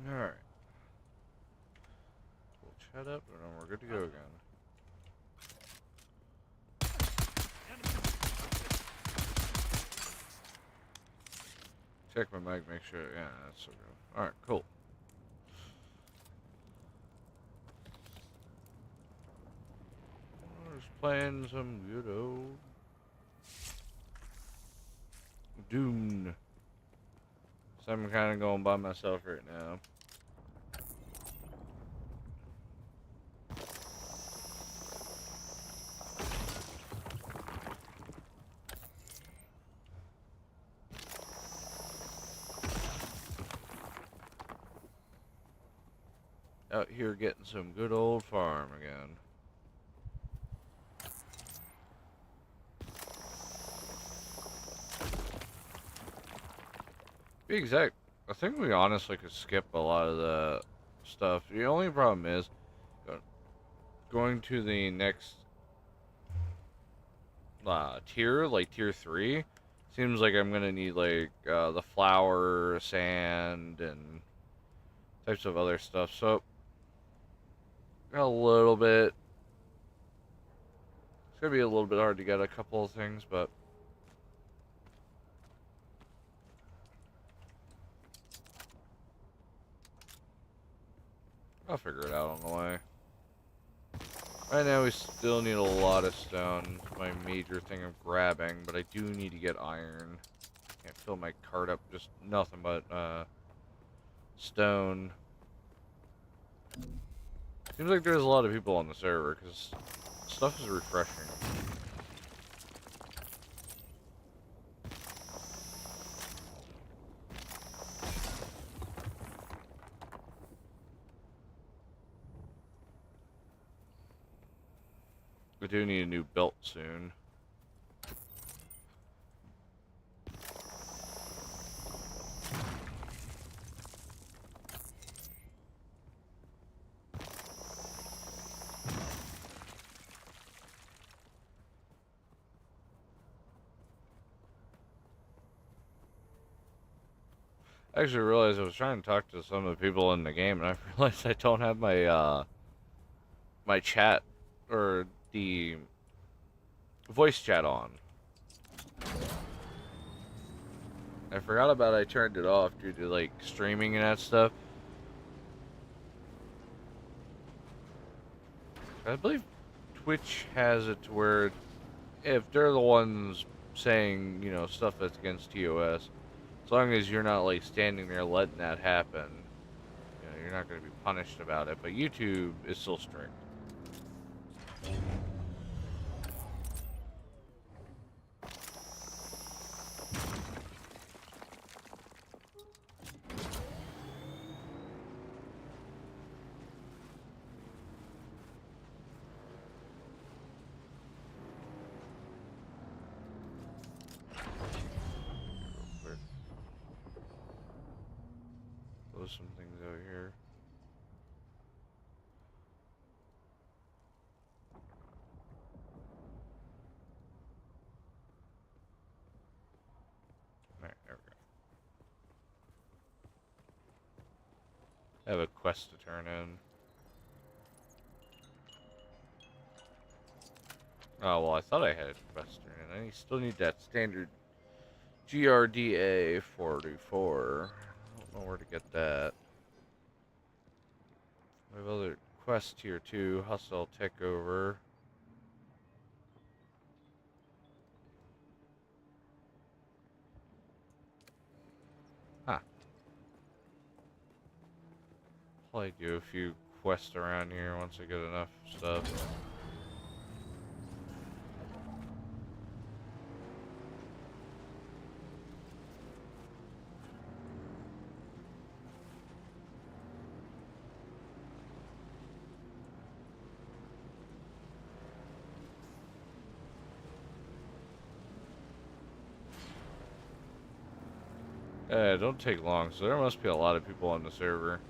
Alright. We'll chat up and then we're good to go again. Check my mic, make sure. Yeah, that's so good. Alright, cool. Just playing some good old Dune. So I'm kind of going by myself right now. Out here getting some good old farm again. Be exact, I think we honestly could skip a lot of the stuff. The only problem is going to the next tier, like tier 3, seems like I'm gonna need like the flour, sand, and types of other stuff. So a little bit. It's gonna be a little bit hard to get a couple of things, but I'll figure it out on the way. Right now we still need a lot of stone. It's my major thing of grabbing, but I do need to get iron. Can't fill my cart up, just nothing but stone. Seems like there's a lot of people on the server, because stuff is refreshing. We do need a new belt soon. I actually realized I was trying to talk to some of the people in the game, and I realized I don't have my my chat or the voice chat on. I forgot about it. I turned it off due to like streaming and that stuff. I believe Twitch has it to where if they're the ones saying, you know, stuff that's against TOS, as long as you're not like standing there letting that happen, you know, you're not going to be punished about it. But YouTube is still strict. Close some things out here. Alright, there we go. I have a quest to turn in. Oh, well, I thought I had a quest to turn in. I still need that standard GRDA 44. I don't know where to get that. We have other quests here too. Hostile takeover. Huh. Probably do a few quests around here once I get enough stuff. Don't take long, so there must be a lot of people on the server.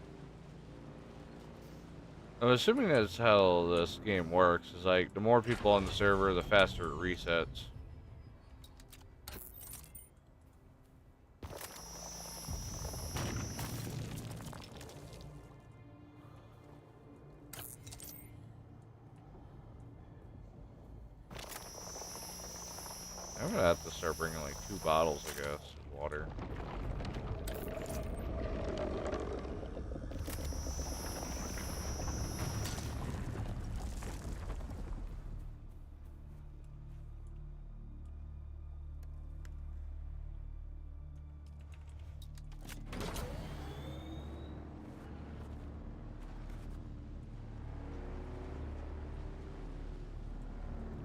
I'm assuming that's how this game works, is like, the more people on the server, the faster it resets. I'm gonna have to start bringing like 2 bottles, I guess, of water.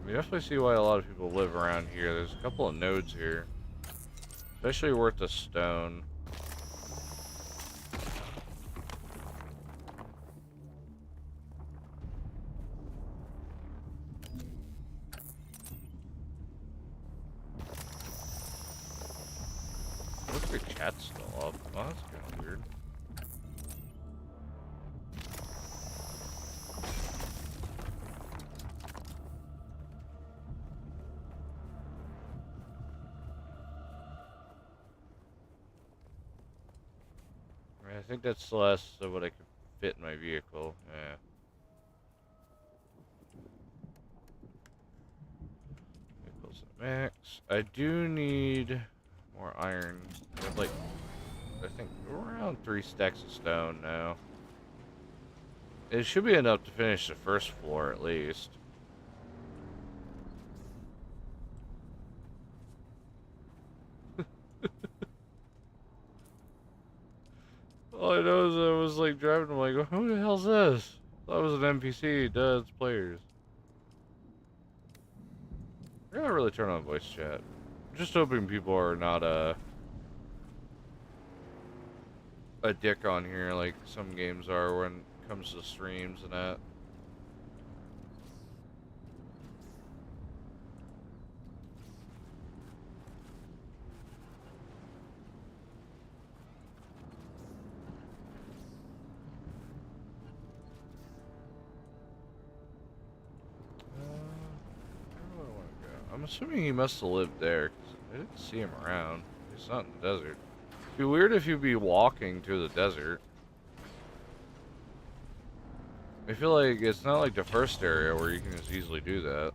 We definitely see why a lot of people live around here. There's a couple of nodes here, especially worth a stone. Looks like chat's still up. Oh, that's kind of weird. I think that's less of what I could fit in my vehicle. Yeah. Vehicles at max. I do need more iron. I have like, I think around 3 stacks of stone now. It should be enough to finish the first floor at least. All I know is I was like driving, I'm like, who the hell's this? That was an NPC, duh, it's players. I gotta really turn on voice chat. I'm just hoping people are not a dick on here like some games are when it comes to streams and that. Where do I want to go? I'm assuming he must have lived there, because I didn't see him around. He's not in the desert. It'd be weird if you'd be walking through the desert. I feel like it's not like the first area where you can just easily do that.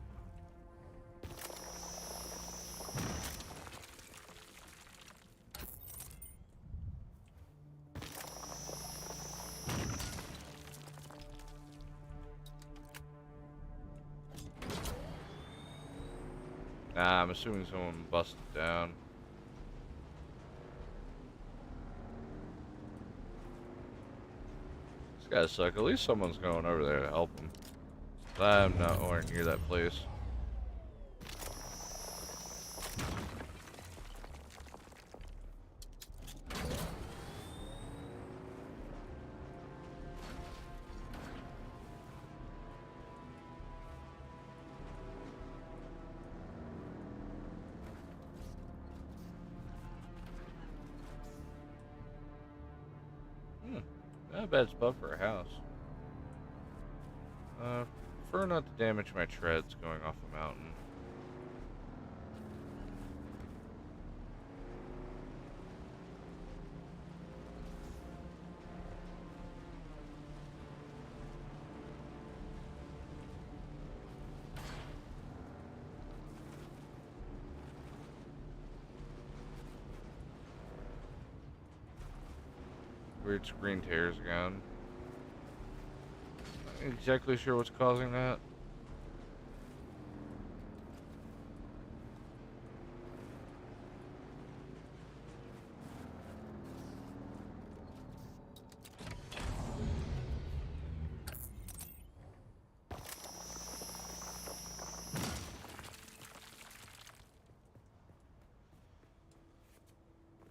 Nah, I'm assuming someone busted down. These guys suck. At least someone's going over there to help them. I'm not nowhere near that place. Not a bad spot for a house. Prefer not to damage my treads going off the mountain. Weird screen tears again. Not exactly sure what's causing that.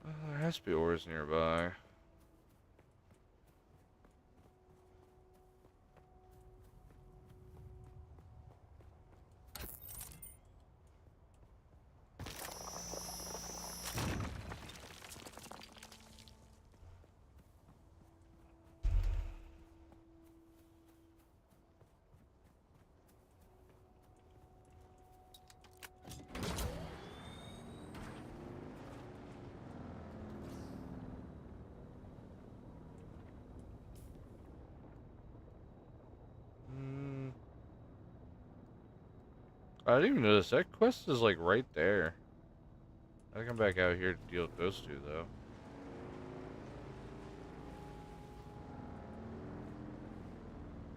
There has to be ores nearby. I didn't even notice that quest is like right there. I come back out here to deal with those two, though.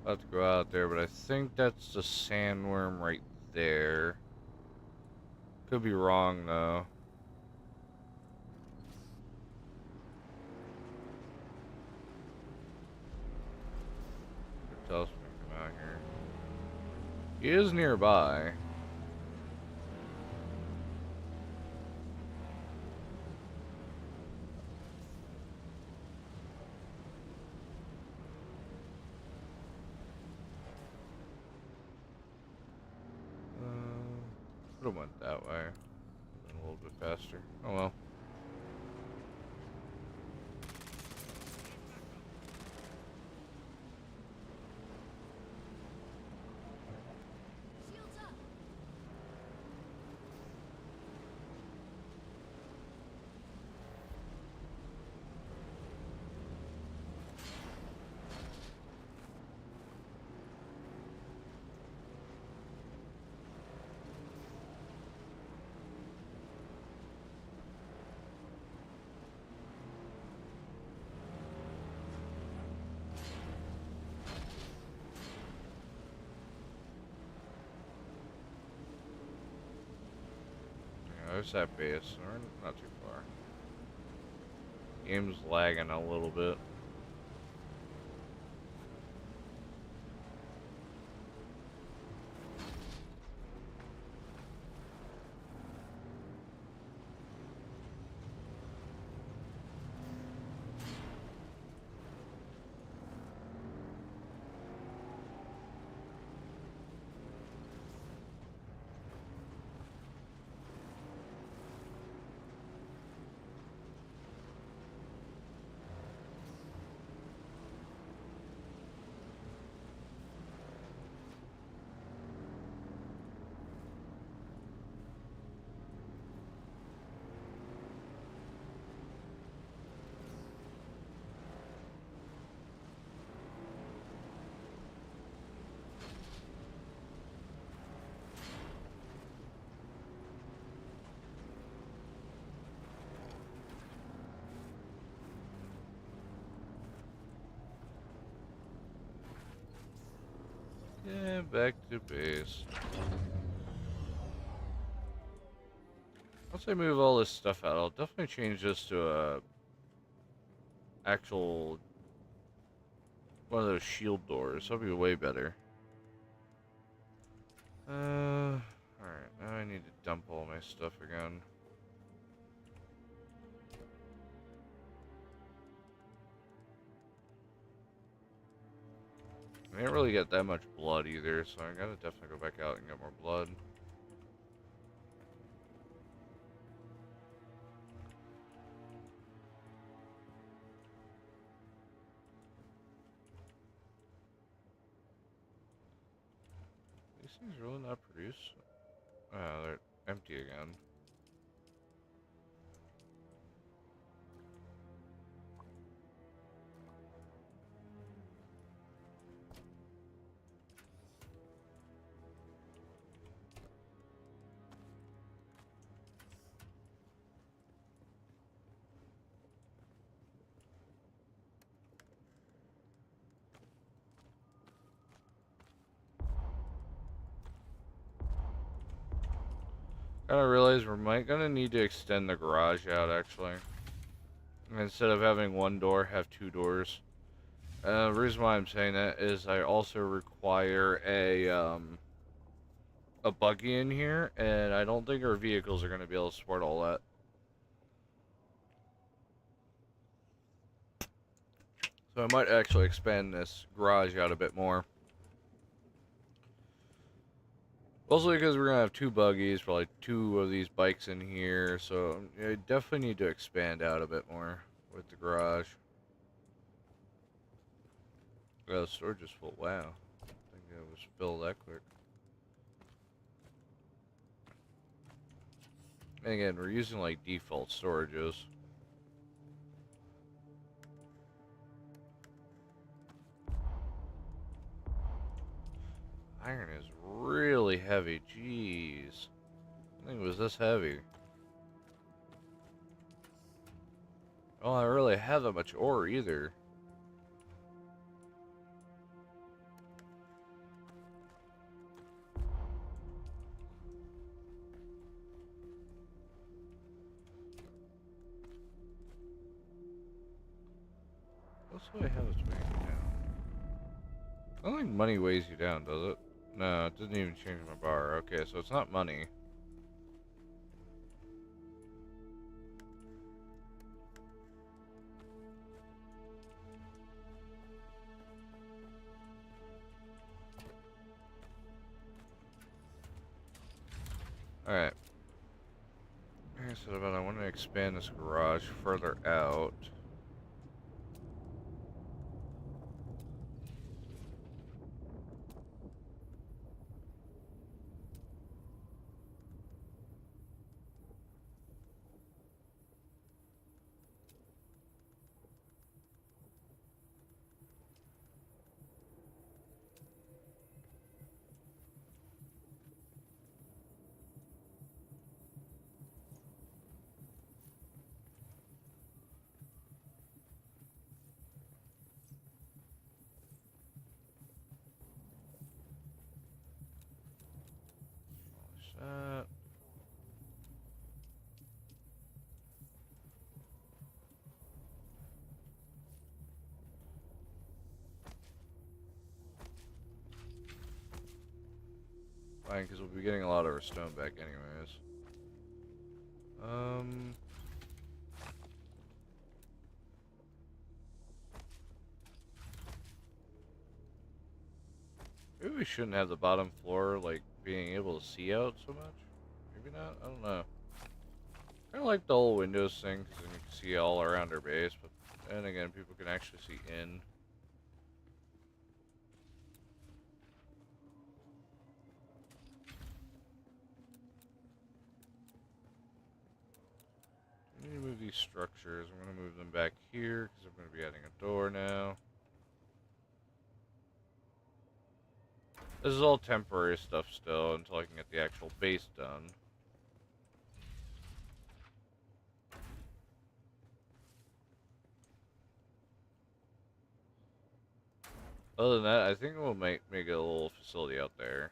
About to go out there, but I think that's the sandworm right there. Could be wrong, though. What else can come out here? He is nearby. Could have went that way. Been a little bit faster. Oh well. Yeah, there's that base. We're not too far. Game's lagging a little bit. Yeah, back to base. Once I move all this stuff out, I'll definitely change this to a actual one of those shield doors. That'll be way better. Alright, now I need to dump all my stuff again. I didn't really get that much blood either, so I gotta definitely go back out and get more blood. These things really not produce? Oh, they're empty again. Kinda realize we might gonna need to extend the garage out actually. Instead of having one door, have two doors. The reason why I'm saying that is I also require a buggy in here, and I don't think our vehicles are gonna be able to support all that. So I might actually expand this garage out a bit more. Also because we're gonna have two buggies, probably two of these bikes in here, so I definitely need to expand out a bit more with the garage. Oh, the storage is full. Wow. I think it was filled that quick. And again, we're using like default storages. Iron is really heavy. Jeez. I think it was this heavy. Oh, I don't really have that much ore either. What's the way how it's weighing you down? I don't think money weighs you down, does it? No, it doesn't even change my bar. Okay, so it's not money. Alright. Like I said about I want to expand this garage further out. Demolish that. Fine, because we'll be getting a lot of our stone back anyways. Maybe we shouldn't have the bottom floor, like, being able to see out so much. Maybe not? I don't know. I kind of like the whole windows thing, because then you can see all around our base, but then again, people can actually see in. I need to move these structures. I'm going to move them back here, because I'm going to be adding a door now. This is all temporary stuff still, until I can get the actual base done. Other than that, I think we'll make a little facility out there.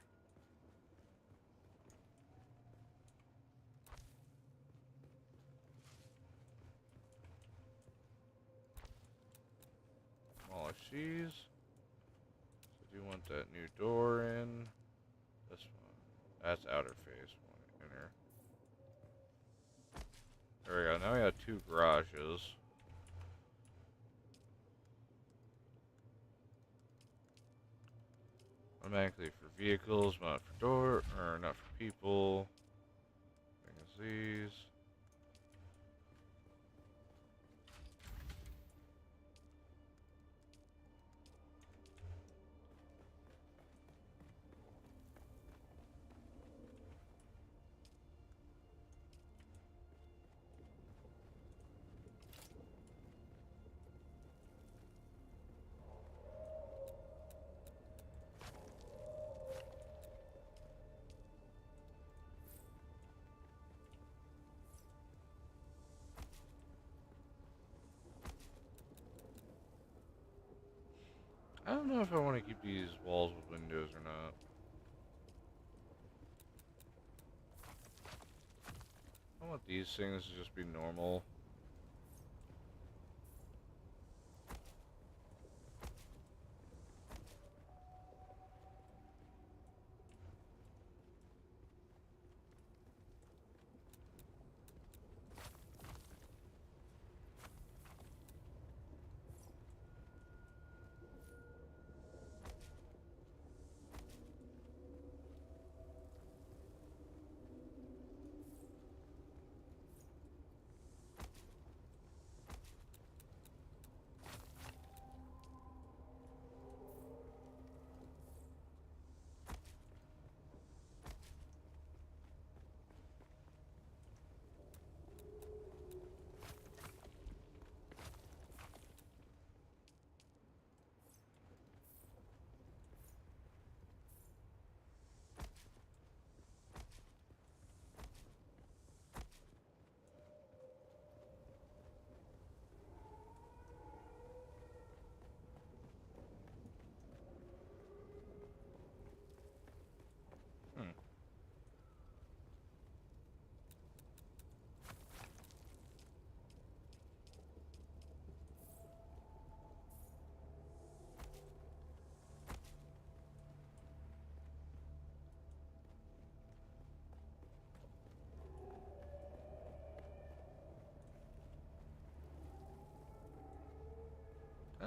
Demolish these. So I do want that new door in. This one. That's outer face. One inner. There we go. Now we have 2 garages. Automatically for vehicles, not for door, or not for people. Thing is these. I don't know if I want to keep these walls with windows or not. I want these things to just be normal.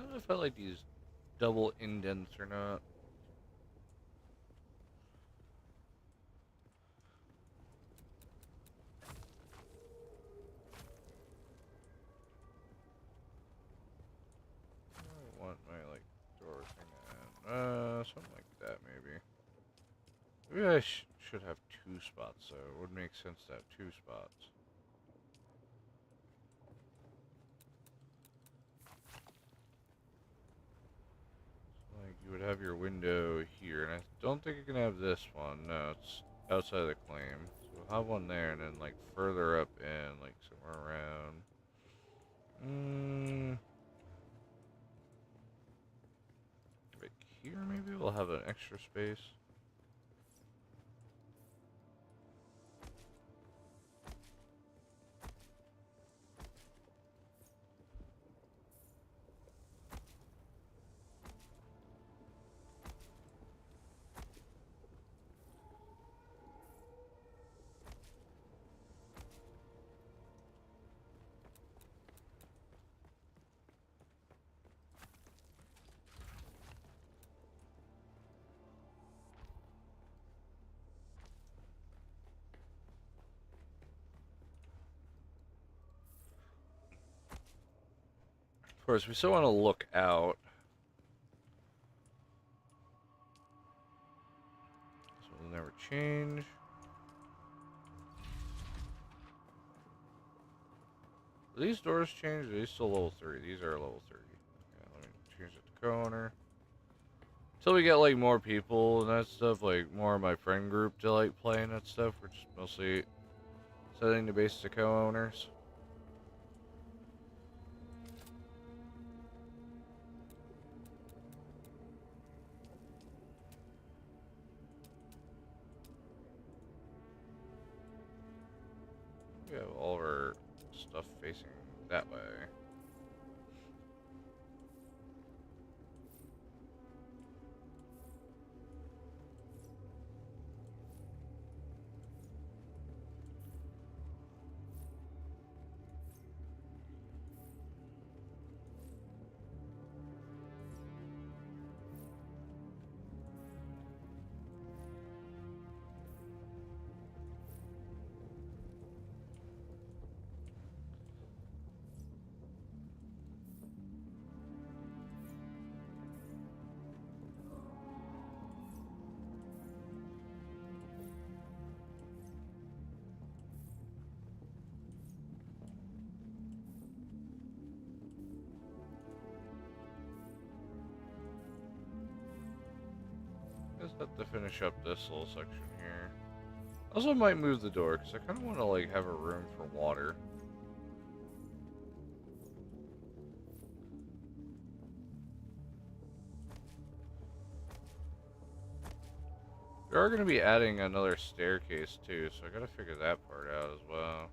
don't know if I like these double indents or not. I want my like door thing and something like that maybe. Maybe I should have two spots though. It would make sense to have two spots. Like you would have your window here, and I don't think you can have this one. No, it's outside of the claim. So we'll have one there, and then like further up in, like somewhere around. Right here maybe we'll have an extra space. Of course, we still want to look out. So it'll never change. Are these doors changed? Are these still level 3? These are level 30. Yeah, let me change it to co-owner. Until we get like more people and that stuff, like more of my friend group to like play and that stuff, we're just mostly setting the base to co-owners. We have all of our stuff facing that way. Just have to finish up this little section here. Also might move the door, because I kind of want to like have a room for water. We are going to be adding another staircase too, so I got to figure that part out as well.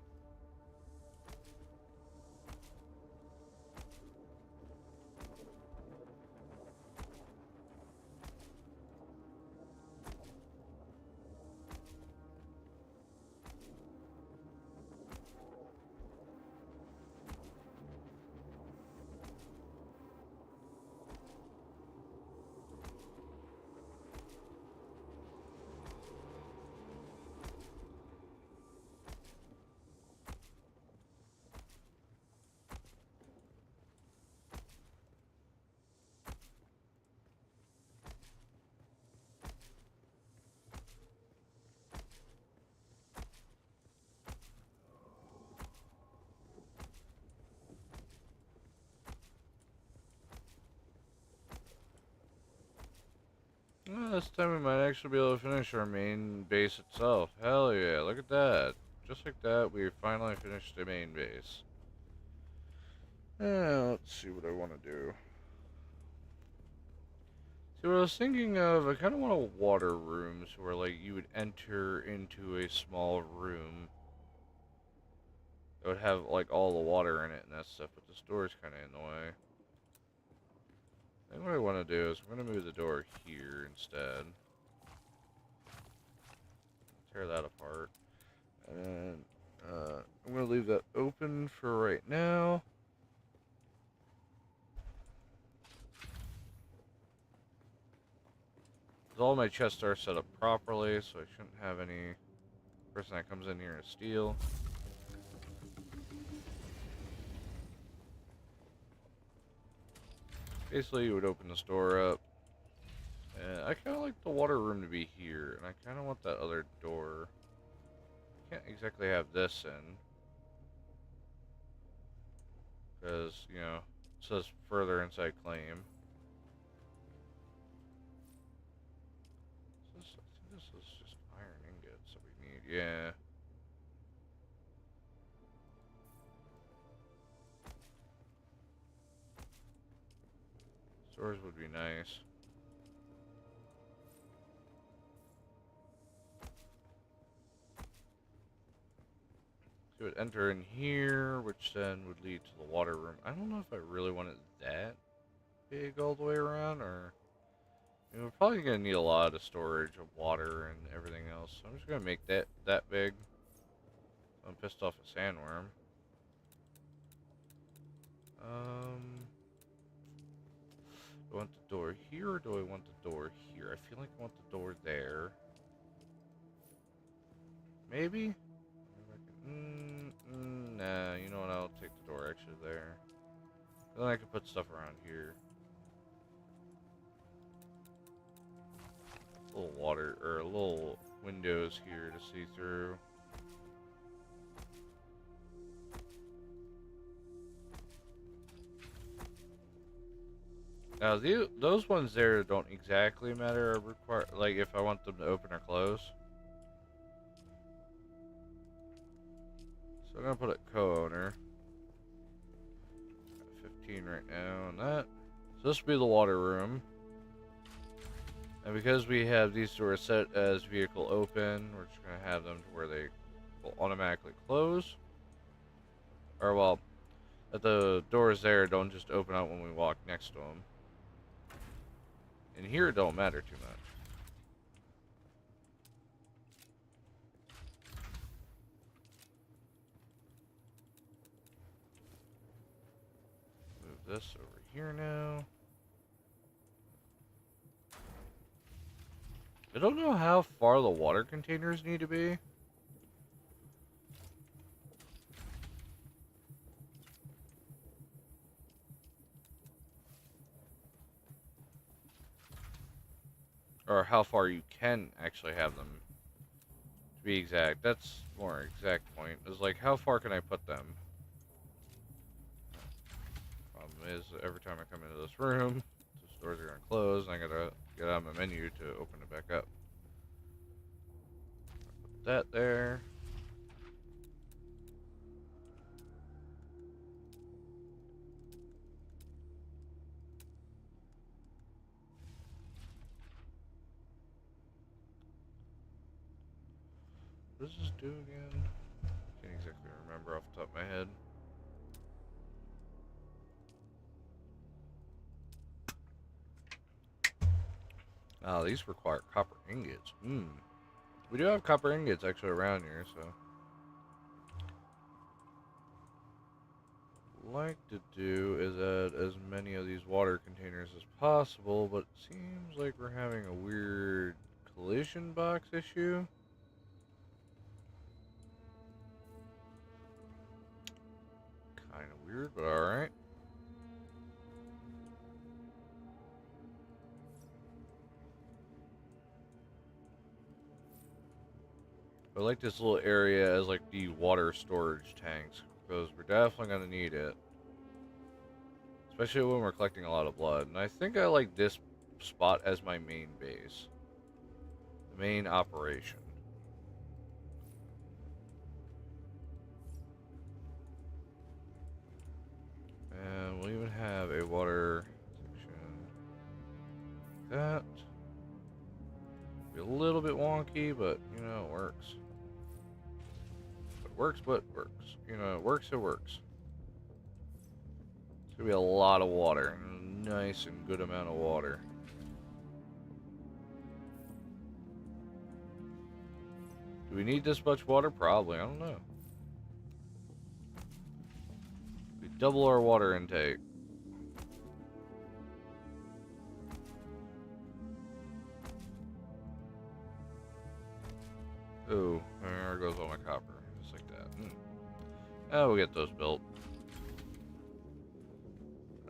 Well, this time we might actually be able to finish our main base itself. Hell yeah, look at that. Just like that, we finally finished the main base. Let's see what I want to do. See, what I was thinking of, I kind of want a water room, so where, like, you would enter into a small room that would have, like, all the water in it and that stuff, but this door is kind of in the way. I think what I want to do is I'm going to move the door here instead. Tear that apart. And I'm going to leave that open for right now. all my chests are set up properly, so I shouldn't have any person that comes in here to steal. Basically, you would open this door up. And I kind of like the water room to be here, and I kind of want that other door. Can't exactly have this in. Because, you know, it says further inside claim. I think this is just iron ingots that we need. Yeah. Stores would be nice. So it would enter in here, which then would lead to the water room. I don't know if I really want it that big all the way around, or... I mean, we're probably going to need a lot of storage of water and everything else. So I'm just going to make that big. I'm pissed off a sandworm. Do I want the door here, or do I want the door here? I feel like I want the door there. Maybe? Nah, you know what? I'll take the door actually there. Then I can put stuff around here. A little water, or little windows here to see through. Now, those ones there don't exactly matter or require, like, if I want them to open or close. So I'm gonna put it co-owner. 15 right now on that. So this will be the water room. And because we have these doors set as vehicle open, we're just gonna have them to where they will automatically close. Or, well, that the doors there don't just open out when we walk next to them. And here it don't matter too much. Move this over here now. I don't know how far the water containers need to be. Or how far you can actually have them. To be exact, that's more exact point. Is like, how far can I put them? Problem is, every time I come into this room, the doors are gonna close, and I gotta get out of my menu to open it back up. Put that there. What does this do again? Can't exactly remember off the top of my head. Oh, these require copper ingots. We do have copper ingots actually around here, so. What I'd like to do is add as many of these water containers as possible, but it seems like we're having a weird collision box issue. Kind of weird, but alright. I like this little area as like the water storage tanks, because we're definitely going to need it. Especially when we're collecting a lot of blood. And I think I like this spot as my main base. The main operation. And we'll even have a water section like that. Be a little bit wonky, but you know, it works. It works, but it works. You know, it works, it works. It's gonna be a lot of water. Nice and good amount of water. Do we need this much water? Probably. I don't know. We double our water intake. just like that. Oh, we'll get those built.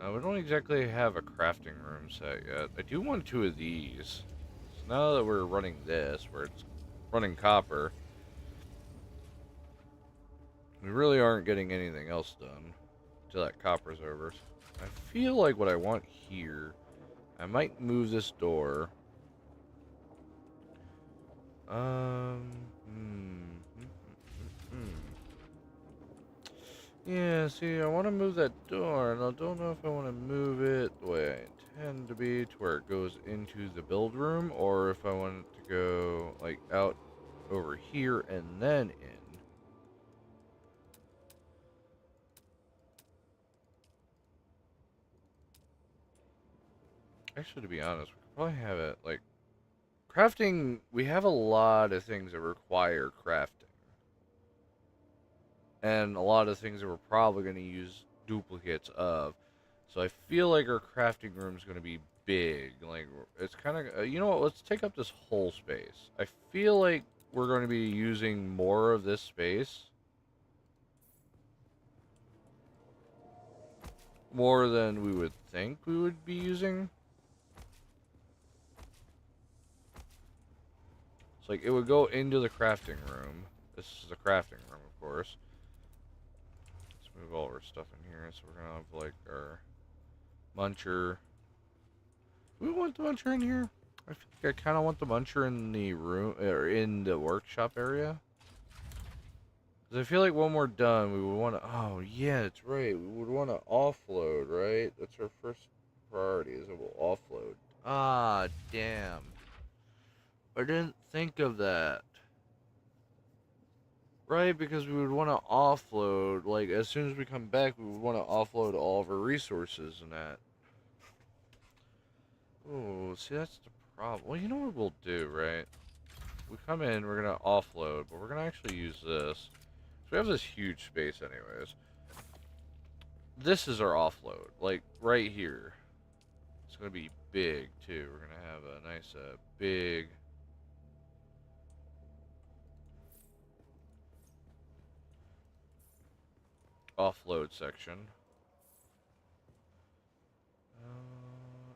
We don't exactly have a crafting room set yet. I do want 2 of these. So now that we're running this, where it's running copper, we really aren't getting anything else done until that copper's over. I feel like what I want here, I might move this door. Um, hmm, hmm, hmm, hmm. Yeah, see, I want to move that door, and I don't know if I want to move it the way I intend to be, to where it goes into the build room, or if I want it to go, like, out over here and then in. Actually, to be honest, we could probably have it, like, crafting, we have a lot of things that require crafting. And a lot of things that we're probably going to use duplicates of. So I feel like our crafting room is going to be big. Like, it's kind of, you know what, let's take up this whole space. I feel like we're going to be using more of this space. More than we would think we would be using. It's like, it would go into the crafting room. This is the crafting room, of course. Let's move all our stuff in here. So we're going to have, like, our muncher. Do we want the muncher in here? I feel like I kind of want the muncher in the room, or in the workshop area. Because I feel like when we're done, we would want to, oh yeah, that's right, we would want to offload, right? That's our first priority, is it will offload. Ah, damn. I didn't think of that. Right, because we would want to offload, like, as soon as we come back, we would want to offload all of our resources and that. Oh, see, that's the problem. Well, you know what we'll do, right? We come in, we're going to offload, but we're going to actually use this. So we have this huge space anyways. This is our offload, like, right here. It's going to be big, too. We're going to have a nice, big offload section.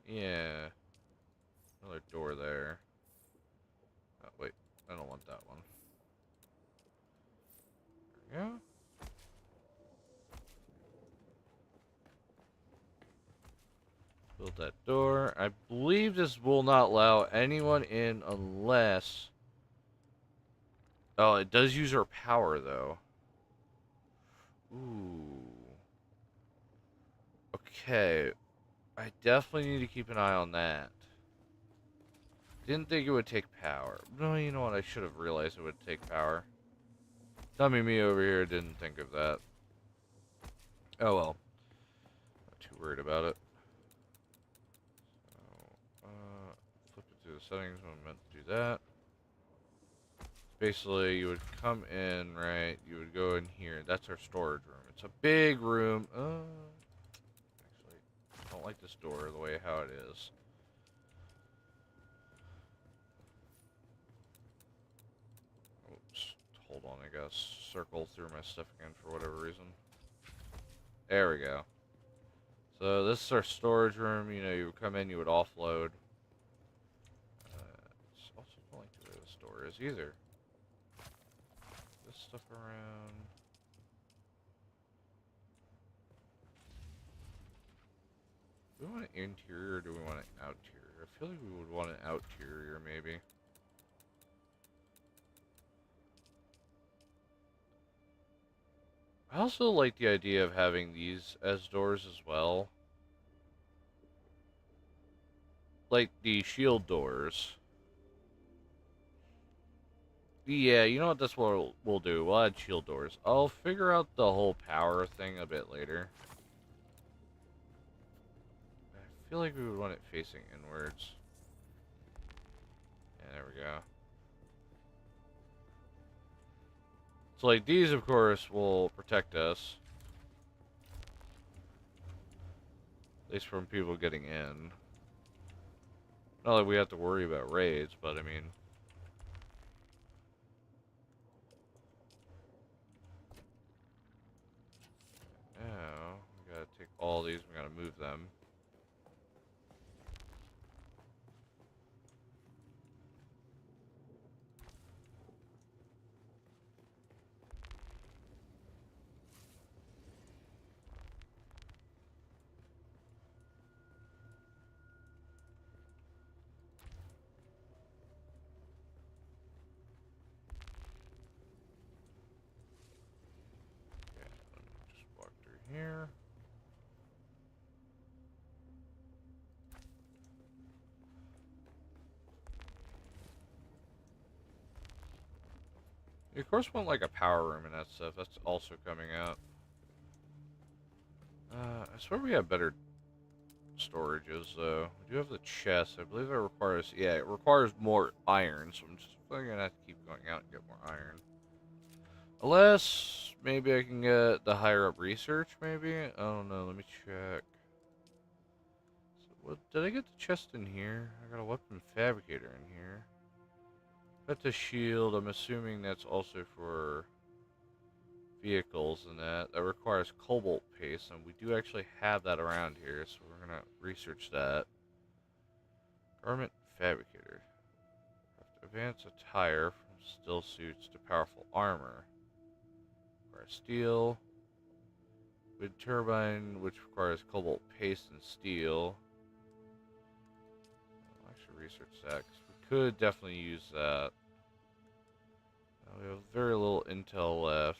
Yeah. Another door there. Oh, wait. I don't want that one. There we go. Build that door. I believe this will not allow anyone in unless... Oh, it does use our power, though. Ooh. Okay. I definitely need to keep an eye on that. Didn't think it would take power. No, you know what? I should have realized it would take power. Dummy me over here didn't think of that. Oh well. Not too worried about it. So, flip it through the settings when I meant to do that. Basically, you would come in, right? You would go in here. That's our storage room. It's a big room. Actually, I don't like this door the way how it is. Oops. Hold on, I gotta circle through my stuff again for whatever reason. There we go. So this is our storage room. You know, you would come in, you would offload. Also don't like the way this door is either. This stuff around. Do we want an interior or do we want an outerior? I feel like we would want an outerior maybe. I also like the idea of having these as doors as well. Like the shield doors. Yeah, you know what, that's what we'll do. We'll add shield doors. I'll figure out the whole power thing a bit later. I feel like we would want it facing inwards. Yeah, there we go. So like these, of course, will protect us. At least from people getting in. Not that we have to worry about raids, but I mean... gotta take all these, we gotta move them. Okay, let me just walk through here. You of course want like a power room and that stuff. That's also coming out. I swear we have better storages though. We do have the chest. I believe it requires, yeah, it requires more iron. So I'm just probably gonna have to keep going out and get more iron. Unless maybe I can get the higher up research. Maybe I don't know. Let me check. So what did I get the chest in here? I got a weapon fabricator in here. Got the shield. I'm assuming that's also for vehicles and that. That requires cobalt paste, and we do actually have that around here, so we're gonna research that. Garment fabricator. Advance attire from still suits to powerful armor. Requires steel. Wind turbine, which requires cobalt paste and steel. I'll actually research that, because we could definitely use that. We have very little intel left.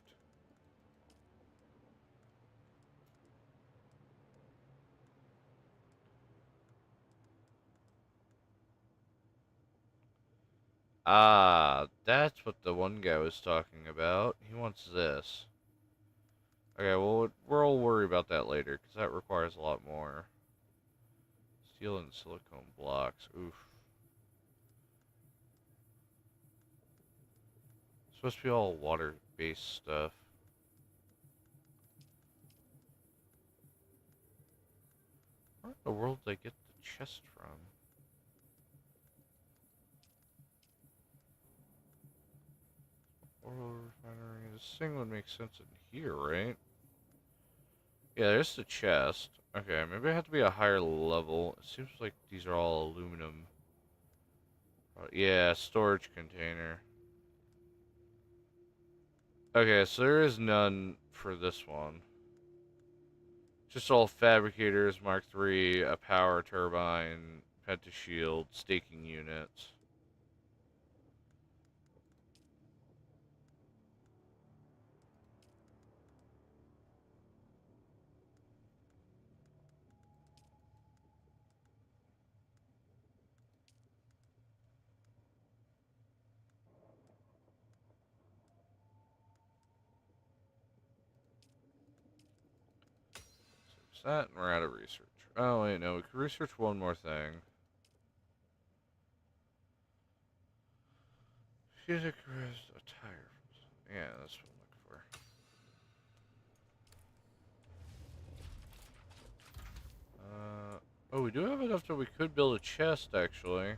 Ah, that's what the one guy was talking about. He wants this. Okay, well, we'll worry about that later, because that requires a lot more. Steel and silicone blocks. Oof. It's supposed to be all water-based stuff. Where in the world did I get the chest from? Oil refinery. This thing would make sense in here, right? Yeah, there's the chest. Okay, maybe I have to be a higher level. It seems like these are all aluminum. Yeah, storage container. Okay, so there is none for this one. Just all fabricators, Mark III, a power turbine, pentashield, staking units. So it's that, and we're out of research. Oh, wait, no, we could research one more thing. Music attire. Yeah, that's what I'm looking for. Oh, we do have enough that we could build a chest, actually.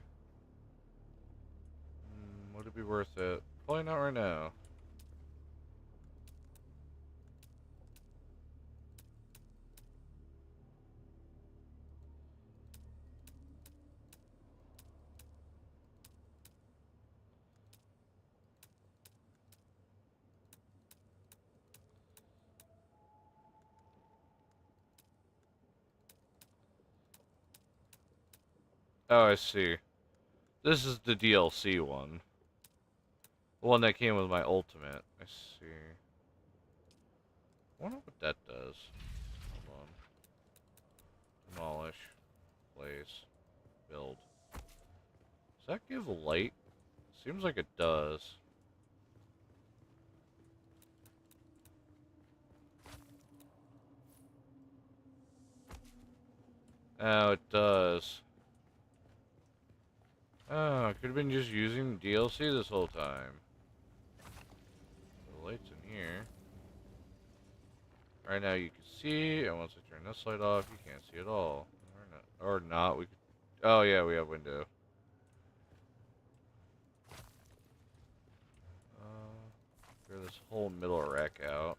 Would it be worth it? Probably not right now. Oh, I see. This is the DLC one. The one that came with my ultimate. I see. I wonder what that does. Hold on. Demolish. Place. Build. Does that give light? Seems like it does. Oh, it does. Oh, I could have been just using DLC this whole time. The light's in here. Right now you can see, and once I turn this light off, you can't see at all. Or not. We could. Oh yeah, we have window. Clear this whole middle rack out.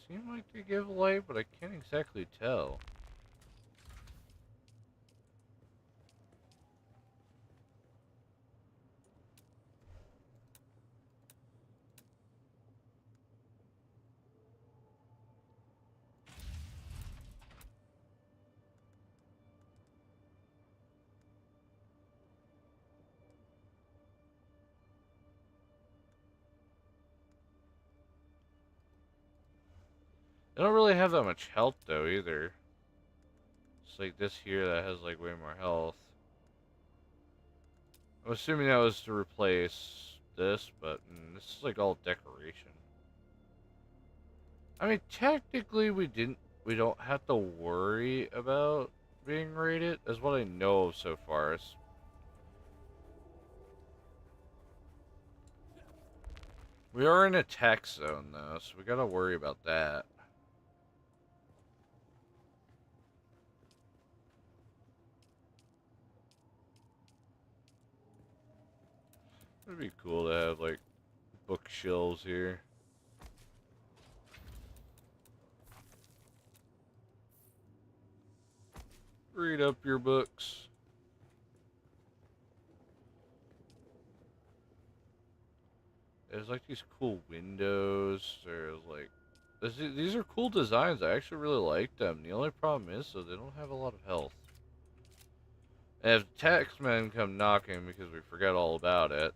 seem like they give light, but I can't exactly tell. They don't really have that much health though either. It's like this here that has like way more health. I'm assuming that was to replace this, but this is like all decoration. I mean, technically we don't have to worry about being raided, is what I know of so far. We are in a attack zone though, so we gotta worry about that. It'd be cool to have like bookshelves here. Read up your books. There's like these cool windows. There's like these are cool designs. I actually really like them. The only problem is though they don't have a lot of health. And if taxmen come knocking because we forget all about it,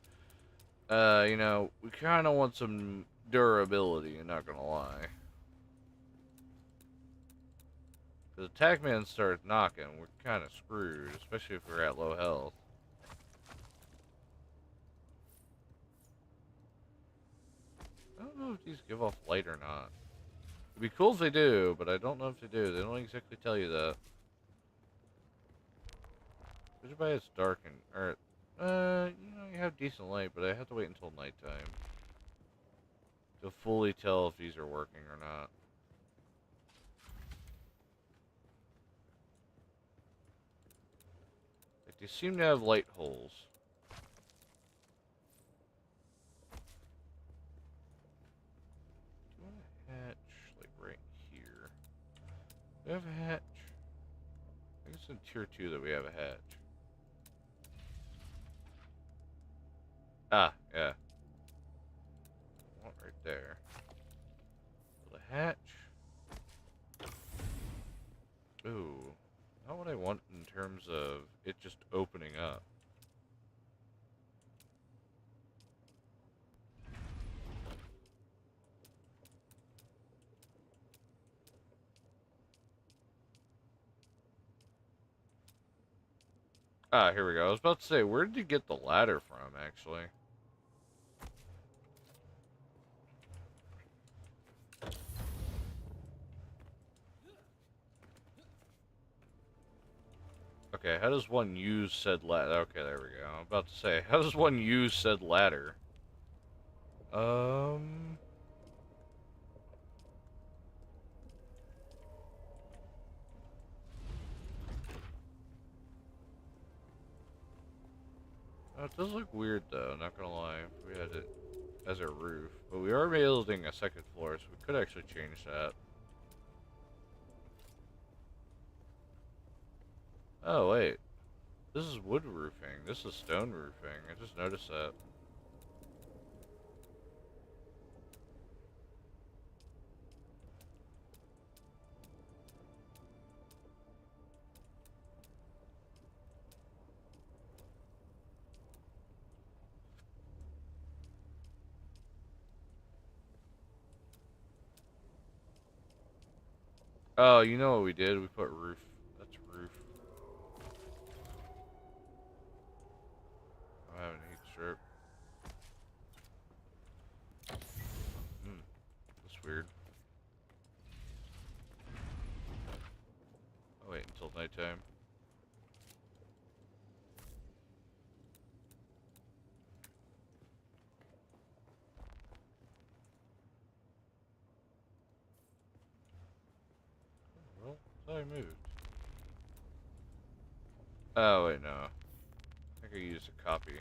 you know, we kind of want some durability. I'm not gonna lie. If the taxman starts knocking, we're kind of screwed, especially if we're at low health. I don't know if these give off light or not. It'd be cool if they do, but I don't know if they do. They don't exactly tell you that. Everybody it's dark and or you know, you have decent light, but I have to wait until nighttime to fully tell if these are working or not. Like they seem to have light holes. Do you want a hatch like right here? Do we have a hatch? I guess in tier 2 that we have a hatch. Ah, yeah. One right there. So the hatch. Ooh. Not what I want in terms of it just opening up. Ah, here we go. I was about to say, where did you get the ladder from, actually? Okay, how does one use said ladder? Okay, there we go. I'm about to say, how does one use said ladder? Um... Oh, it does look weird, though, not gonna lie. We had it as a roof. But we are building a second floor, so we could actually change that. Oh, wait. This is wood roofing. This is stone roofing. I just noticed that. Oh, you know what we did? We put roof. That's roof. I'm having a heat strip. Hmm. That's weird. I'll wait until nighttime. Well, I thought I moved. Oh, wait, no. I think I used a copy.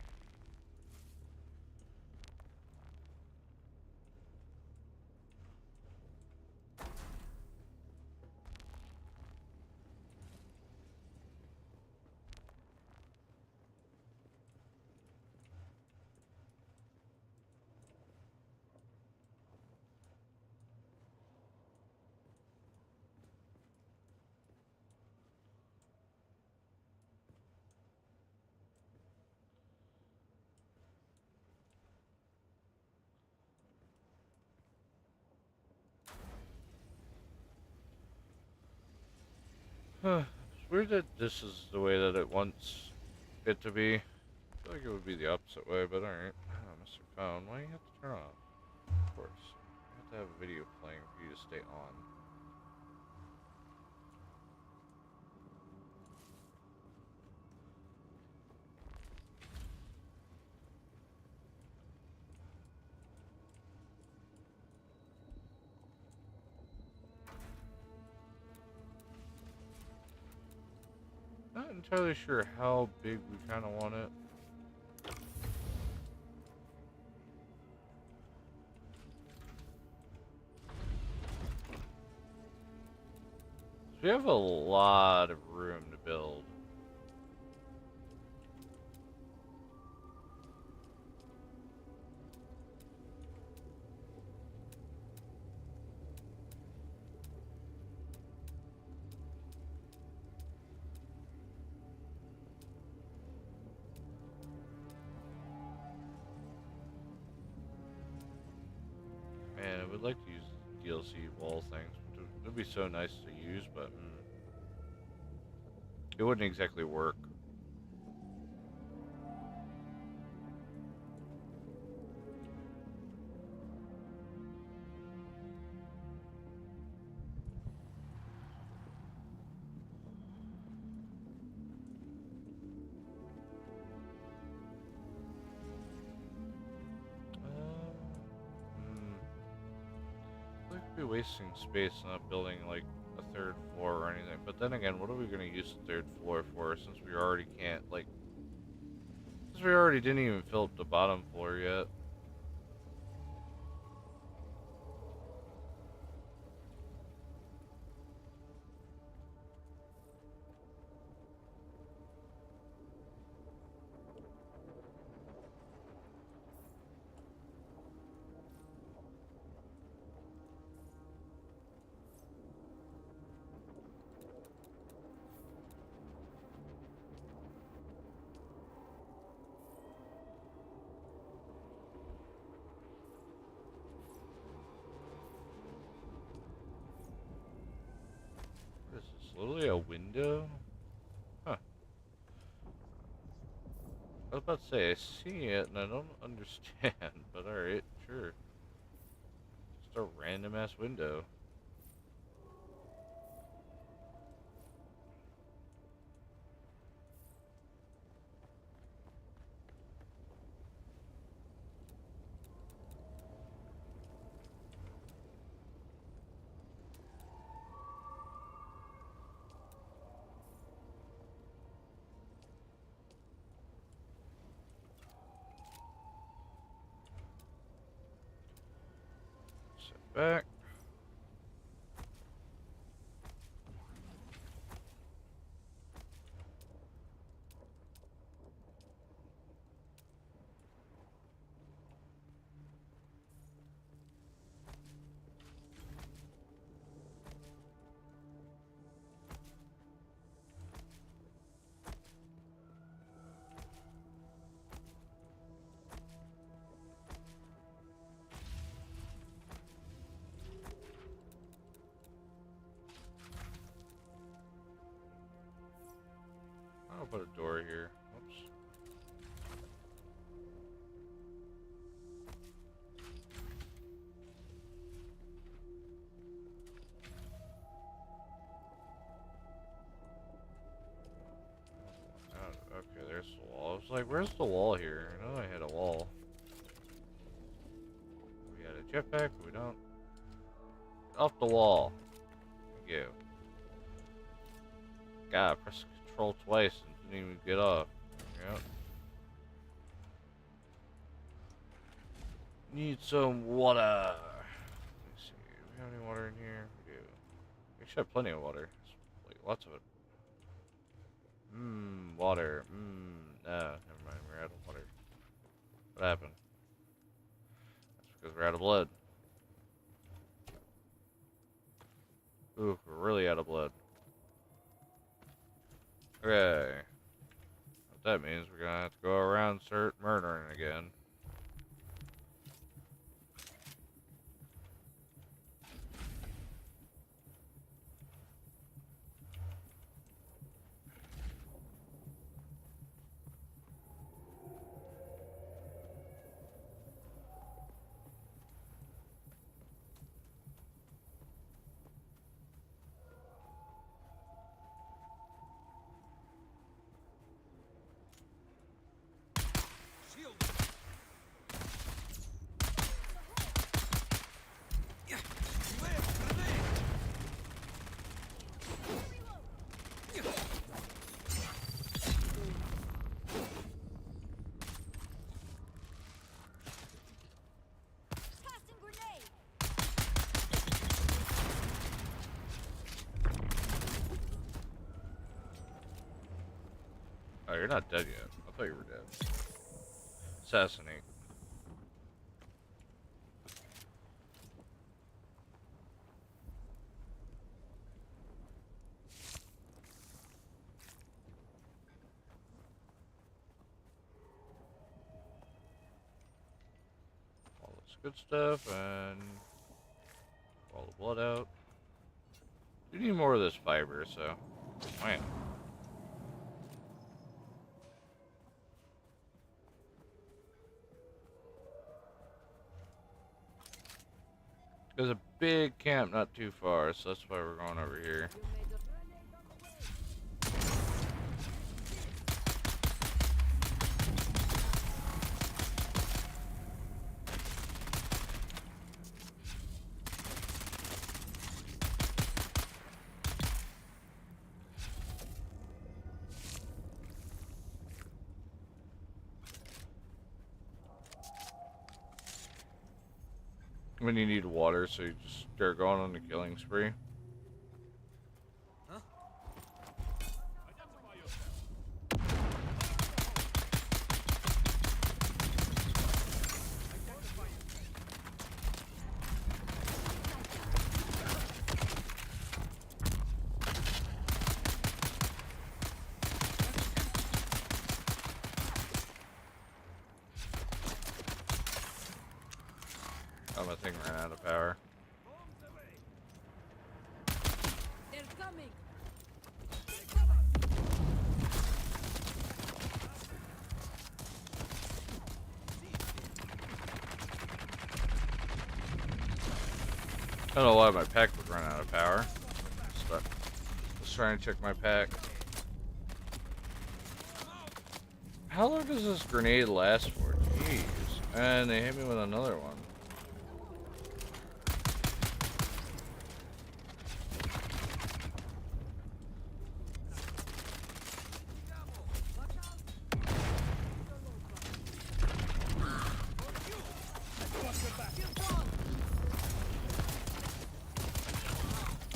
It's weird that this is the way that it wants it to be. I feel like it would be the opposite way, but alright. Oh, Mr. Phone, why do you have to turn off? Of course. You have to have a video playing for you to stay on. Not entirely sure how big we kind of want it. So we have a lot of room to build. Man, I would like to use DLC wall things. It would be so nice to use, but it wouldn't exactly work. We could be wasting space not building like a third floor or anything. But then again, what are we going to use the third floor for since we already can't, like, since we already didn't even fill up the bottom floor yet? What is this? Literally a window? Huh. I was about to say, I see it and I don't understand, but alright, sure. Just a random ass window. Sit back. I'll put a door here. Oops. Okay, there's the wall. I was like, where's the wall here? I know I had a wall. We got a jetpack, we don't. Off the wall. Thank you. God, press control twice and didn't even get off. Yep. Need some water. Let's see. Do we have any water in here? We do. We should have plenty of water. Like, lots of it. Water. No, never mind. We're out of water. What happened? That's because we're out of blood. Ooh, we're really out of blood. Okay. What that means, we're gonna have to go around start murdering again. you're not dead yet. I thought you were dead. Assassinate. All this good stuff and all the blood out. You need more of this fiber, so. Man. There's a big camp not too far, so that's why we're going over here. When you need water, so you just start going on the killing spree. Huh? Oh, my thing ran out of power. They're coming. I don't know why my pack would run out of power. But let's try and check my pack. How long does this grenade last for? Jeez. And they hit me with another one.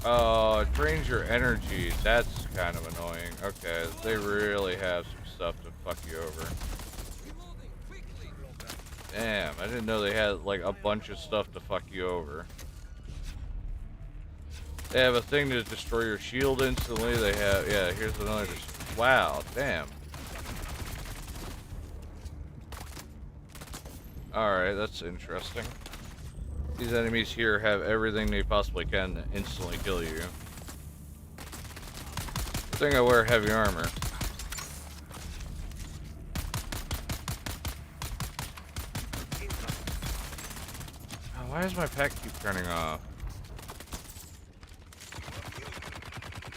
Oh, it drains your energy. That's kind of annoying. Okay, they really have some stuff to fuck you over. Damn, I didn't know they had like a bunch of stuff to fuck you over. They have a thing to destroy your shield instantly. They have, yeah, here's another. Wow, damn. Alright, that's interesting. These enemies here have everything they possibly can to instantly kill you. Good thing I wear heavy armor. Oh, why does my pack keep turning off?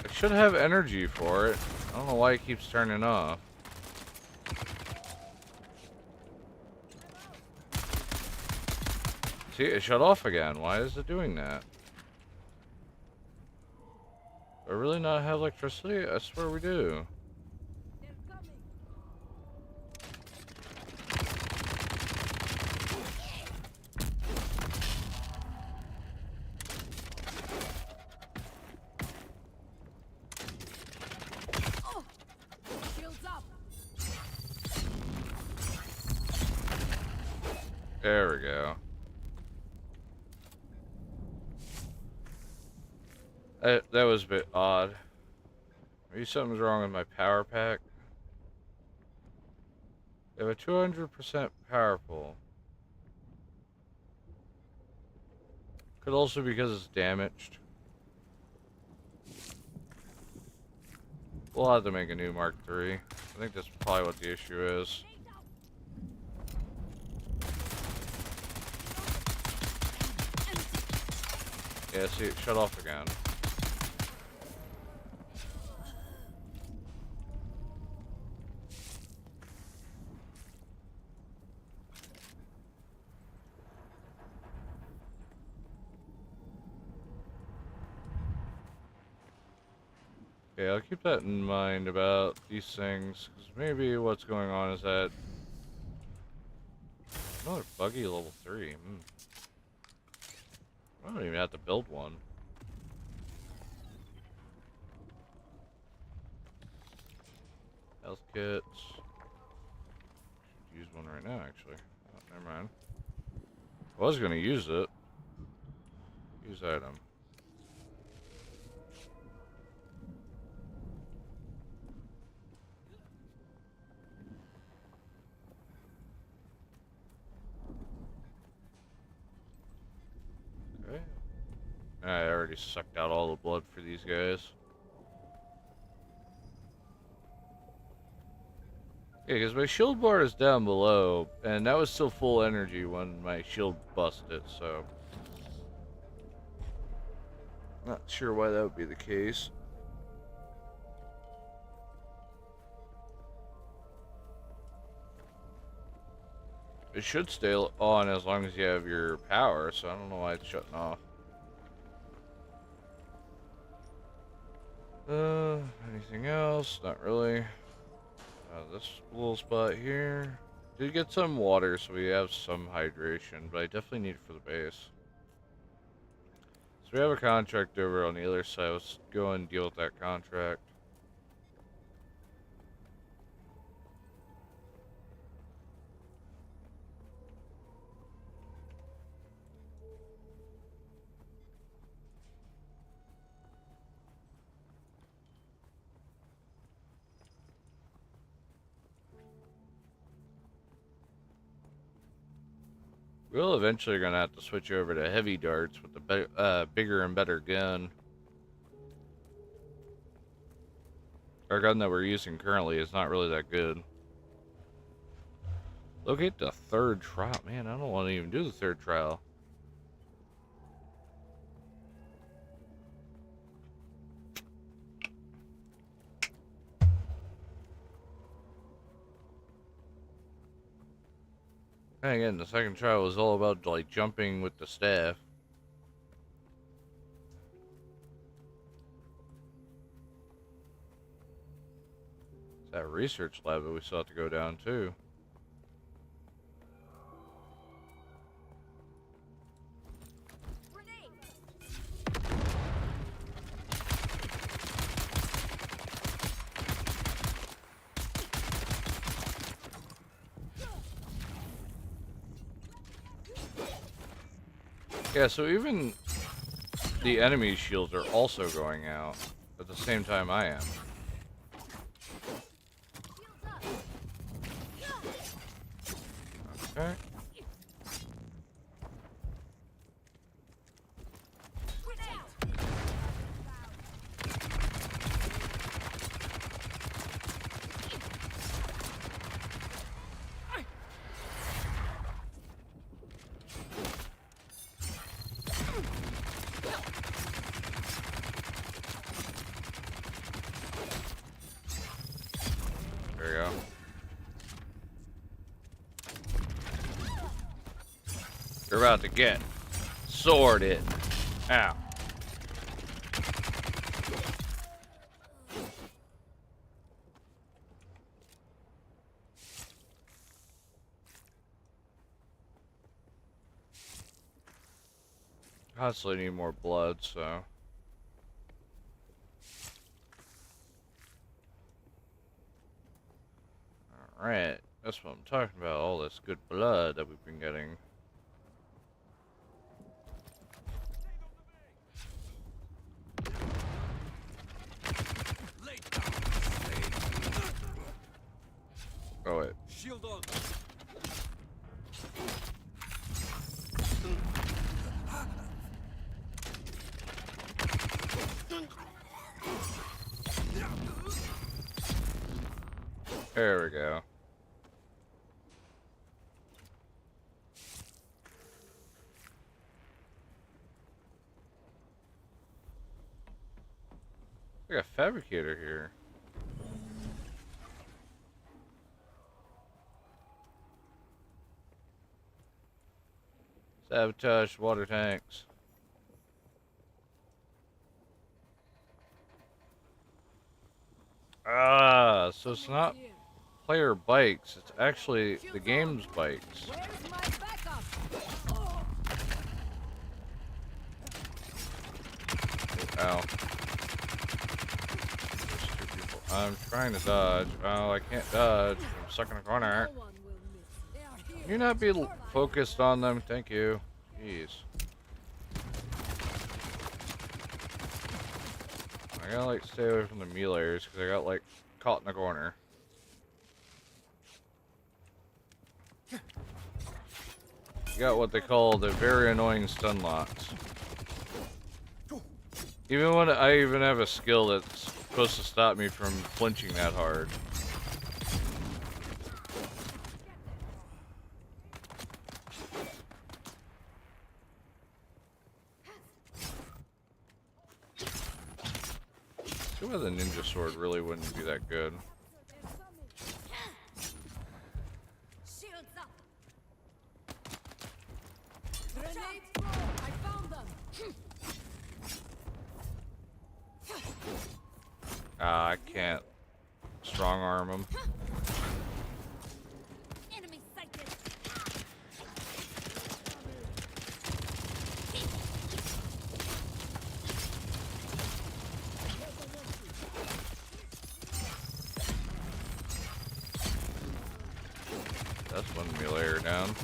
I should have energy for it. I don't know why it keeps turning off. See, it shut off again. Why is it doing that? Do I really not have electricity? I swear we do. They're coming. Oh, shields up. There we go. That was a bit odd. Maybe something's wrong with my power pack. They have a 200% powerful. Could also be because it's damaged. We'll have to make a new Mark III. I think that's probably what the issue is. Yeah, see, it shut off again. Okay, I'll keep that in mind about these things, because maybe what's going on is that another buggy level 3. I don't even have to build one. Health kits. Should use one right now, actually. Oh, never mind. I was gonna use it. Use item. Okay. I already sucked out all the blood for these guys. Yeah, because my shield bar is down below, and that was still full energy when my shield busted, so... Not sure why that would be the case. It should stay on as long as you have your power, so I don't know why it's shutting off. Anything else? Not really. This little spot here. Did get some water, so we have some hydration, but I definitely need it for the base. So we have a contract over on the other side. Let's go and deal with that contract. We'll eventually gonna have to switch over to heavy darts with the bigger and better gun. Our gun that we're using currently is not really that good. Locate the third trial. Man, I don't want to even do the third trial. And again, the second trial was all about like jumping with the staff. It's that research lab that we still have to go down too. Yeah, so even the enemy shields are also going out at the same time I am. Okay. There we go. You're about to get sworded. Ow. Constantly need more blood, so. Alright, that's what I'm talking about, all this good blood that we've been getting. Oh wait. Shield on. There we go. We got a fabricator here. Sabotage water tanks. Ah, so it's not player bikes, it's actually the game's bikes. Where's my backup? Oh. Ow. There's two people. I'm trying to dodge. Oh, I can't dodge. I'm stuck in a corner. No one will miss. They are Can you heroes. not be Your life focused on them? Thank you. Jeez. I gotta like stay away from the melees because I got like caught in the corner. You got what they call the very annoying stun locks. Even when I even have a skill that's supposed to stop me from flinching that hard. See why the ninja sword really wouldn't be that good. shields up. Grenade throw. I found them. Ah, I can't strong arm him. Enemy sighted. That's one melee down.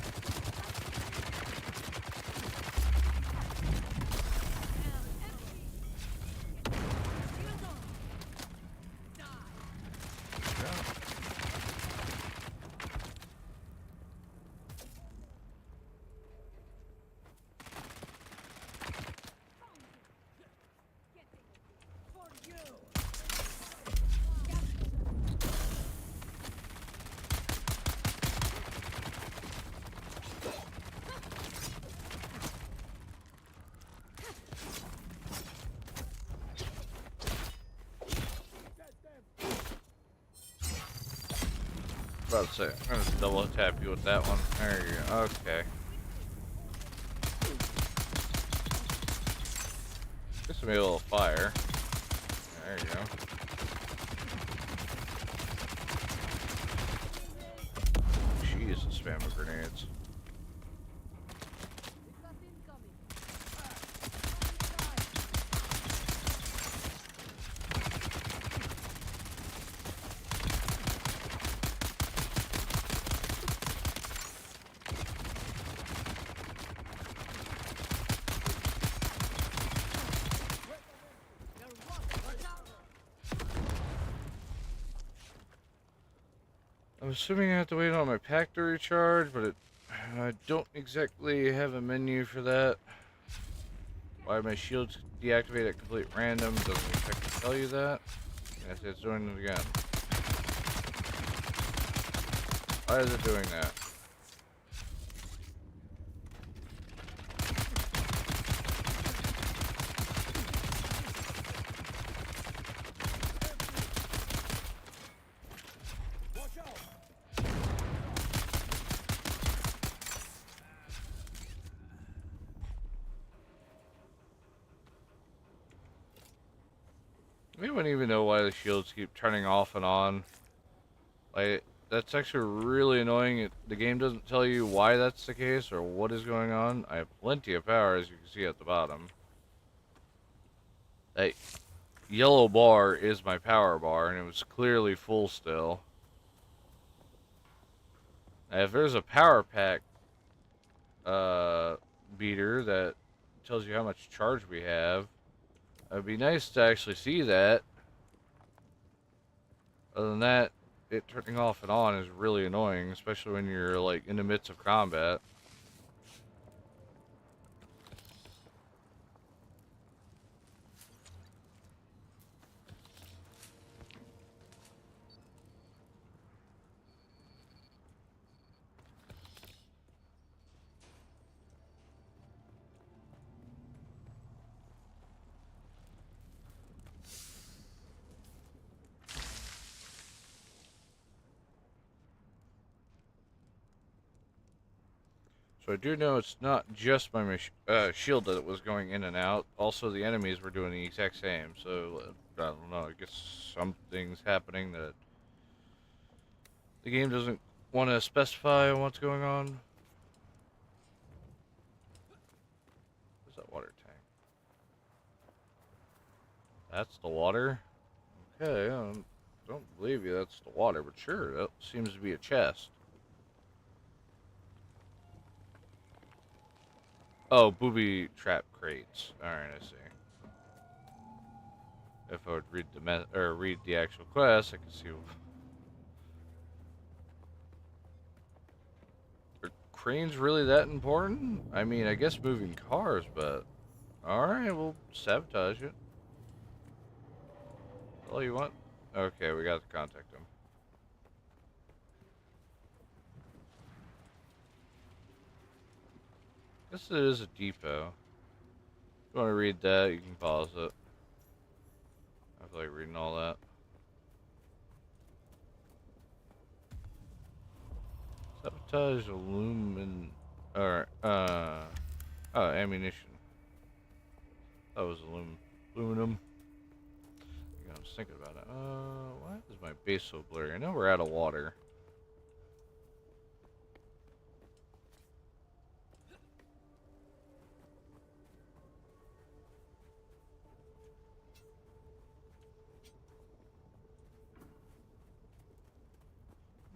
About to say, I'm gonna double tap you with that one. There you go. Okay. Guess maybe a little fire. There you go. Jesus, spam of grenades. I'm assuming I have to wait on my pack to recharge, but I don't exactly have a menu for that. Why my shields deactivate at complete random doesn't exactly tell you that. Yes, it's doing it again. Why is it doing that? We wouldn't even know why the shields keep turning off and on. Like, that's actually really annoying. The game doesn't tell you why that's the case or what is going on. I have plenty of power, as you can see at the bottom. That yellow bar is my power bar, and it was clearly full still. Now, if there's a power pack beater that tells you how much charge we have, it'd be nice to actually see that. Other than that, it turning off and on is really annoying, especially when you're like in the midst of combat. So I do know it's not just my shield that was going in and out. Also, the enemies were doing the exact same. So I don't know. I guess something's happening that the game doesn't want to specify what's going on. Where's that water tank? That's the water. Okay. don't believe you. That's the water, but sure, that seems to be a chest. Oh, booby trap crates. All right, I see. If I would read the read the actual quest, I could see. Are cranes really that important? I mean, I guess moving cars, but all right, we'll sabotage it. All you want? Okay, we got to contact him. Guess it is a depot. If you want to read that, you can pause it. I feel like reading all that. Sabotage aluminum, or oh, ammunition. That was aluminum. I was thinking about it. Why is my base so blurry? I know we're out of water.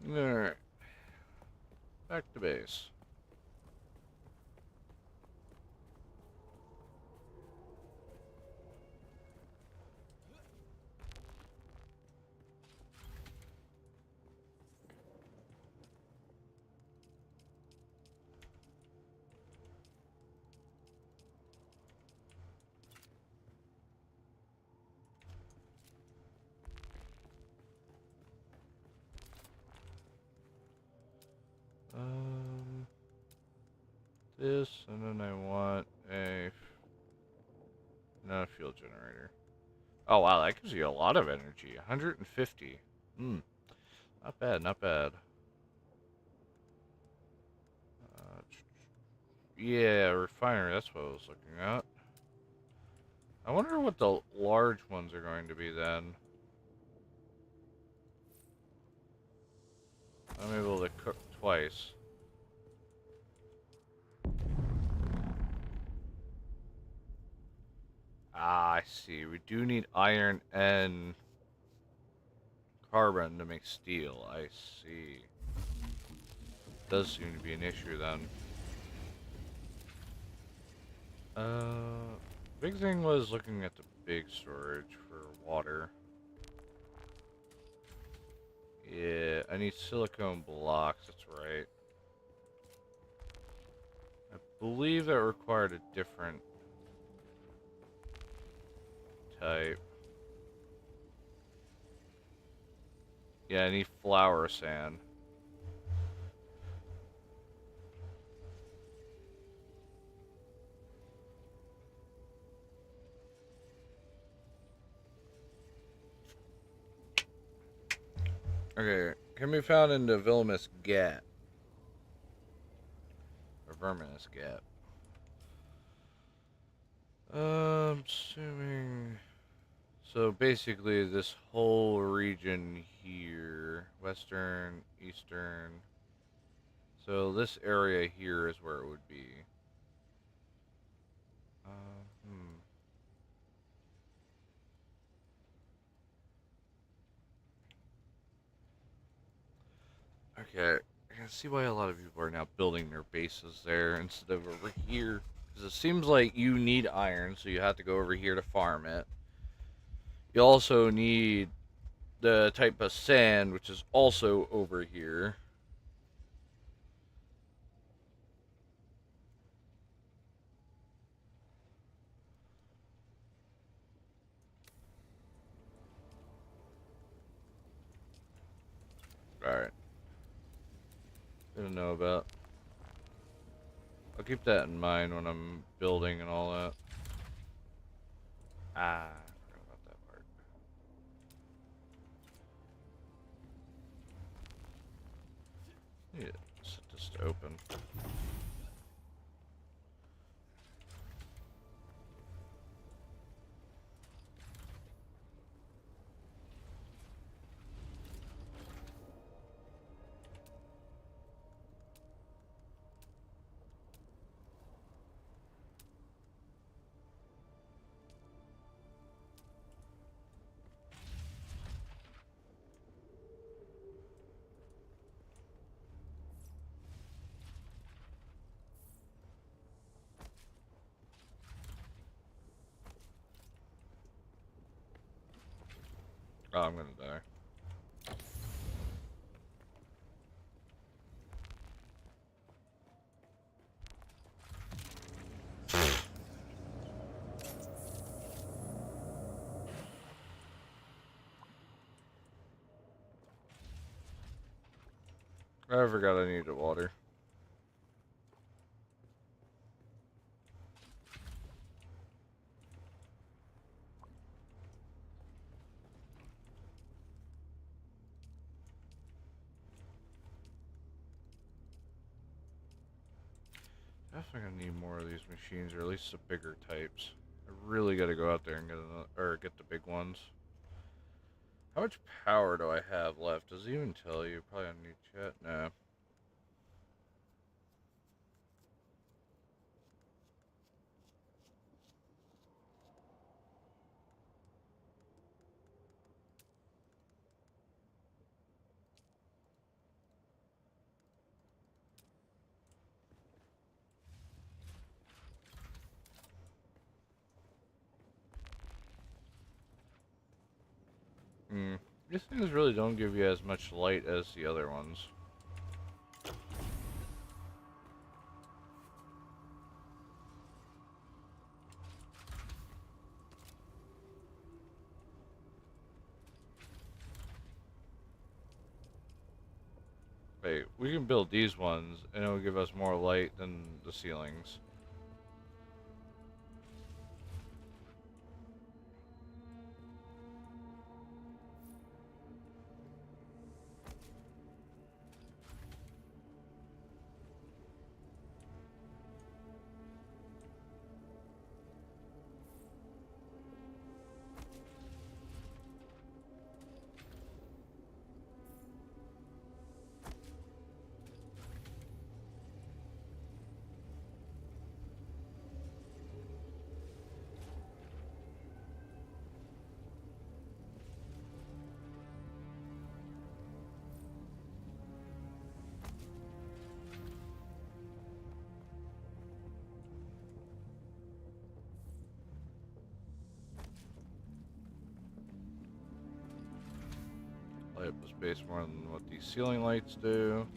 Alright. Back to base. Um, this, and then I want another fuel generator. Oh wow, that gives you a lot of energy. 150. Hmm. Not bad, not bad. Yeah, refinery, that's what I was looking at. I wonder what the large ones are going to be then. I'm able to cook twice. Ah, I see. We do need iron and carbon to make steel. I see. Does seem to be an issue then. Big thing was looking at the big storage for water. Yeah, I need silicone blocks, that's right. I believe that required a different type. Yeah, I need flour sand. Okay, can be found in the Vilnius Gap. Or Verminous Gap. Assuming... So basically this whole region here, western, eastern. So this area here is where it would be. Hmm. Okay, I can see why a lot of people are now building their bases there instead of over here. Because it seems like you need iron, so you have to go over here to farm it. You also need the type of sand, which is also over here. Alright. Good to know about. I'll keep that in mind when I'm building and all that. Ah, I forgot about that part. Yeah, set this to open. I'm gonna die. I forgot I needed water. Definitely gonna need more of these machines, or at least the bigger types. I really gotta go out there and get another, or get the big ones. How much power do I have left? Does it even tell you? Probably on new chat. No. Hmm. These things really don't give you as much light as the other ones. Wait, we can build these ones, and it will give us more light than the ceilings. Light up the space more than what these ceiling lights do.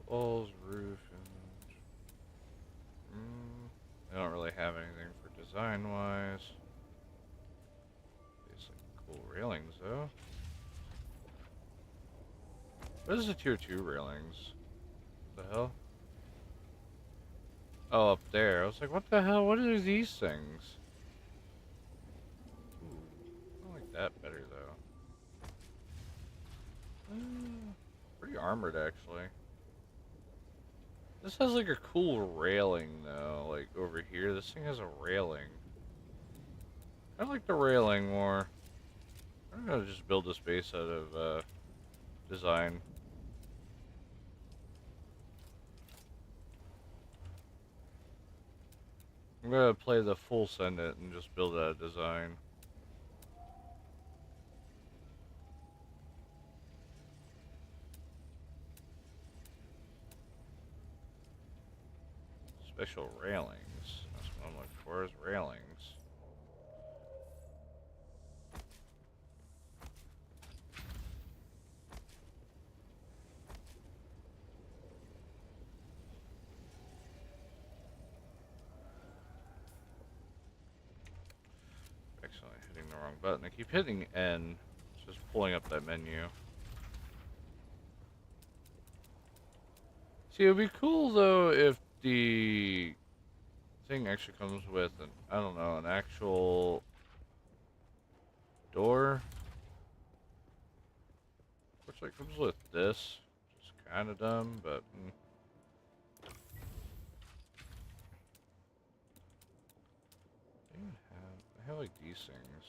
Walls, roof, and... I don't really have anything for design-wise. These cool railings, though. What is the tier 2 railings? What the hell? Oh, up there. I was like, what the hell? What are these things? Ooh, I like that better, though. Pretty armored, actually. This has like a cool railing, though. Like, over here, this thing has a railing. I like the railing more. I'm gonna just build this base out of, design. I'm gonna play the full send it and just build out a design. Special railings. That's what I'm looking for, is railings. Excellent, hitting the wrong button. I keep hitting N. It's just pulling up that menu. See, it would be cool though if the thing actually comes with an, I don't know, an actual door. Looks like it comes with this. Which is kind of dumb, but I have like these things.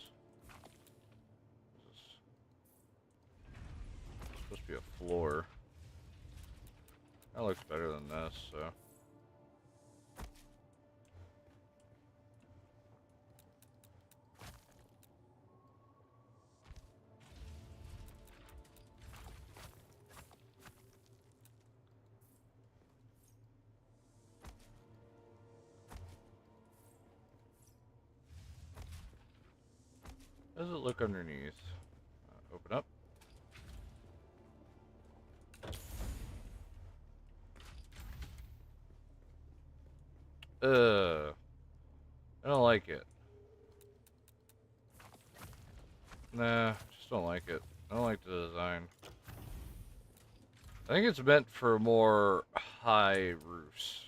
This is supposed to be a floor. That looks better than this, so. How does it look underneath? Open up. I don't like it. Nah, just don't like it. I don't like the design. I think it's meant for more high roofs.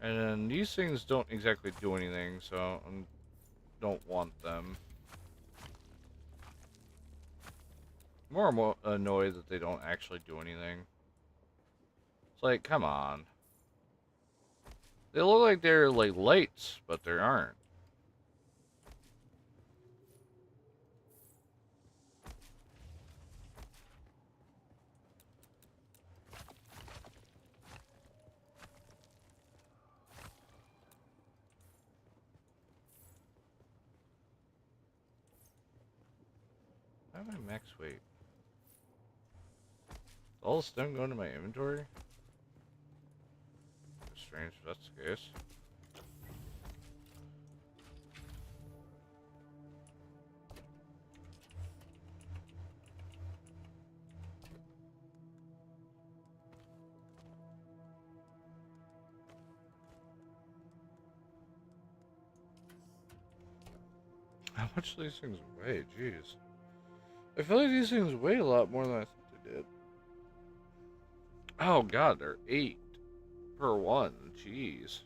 And then these things don't exactly do anything, so I don't want them. More annoyed that they don't actually do anything. It's like, come on. They look like they're like lights, but they aren't. How am I max weight? All the stone going to my inventory? It's strange if that's the case. How much do these things weigh? Jeez. I feel like these things weigh a lot more than I thought they did. Oh god, they're 8 per one. Jeez.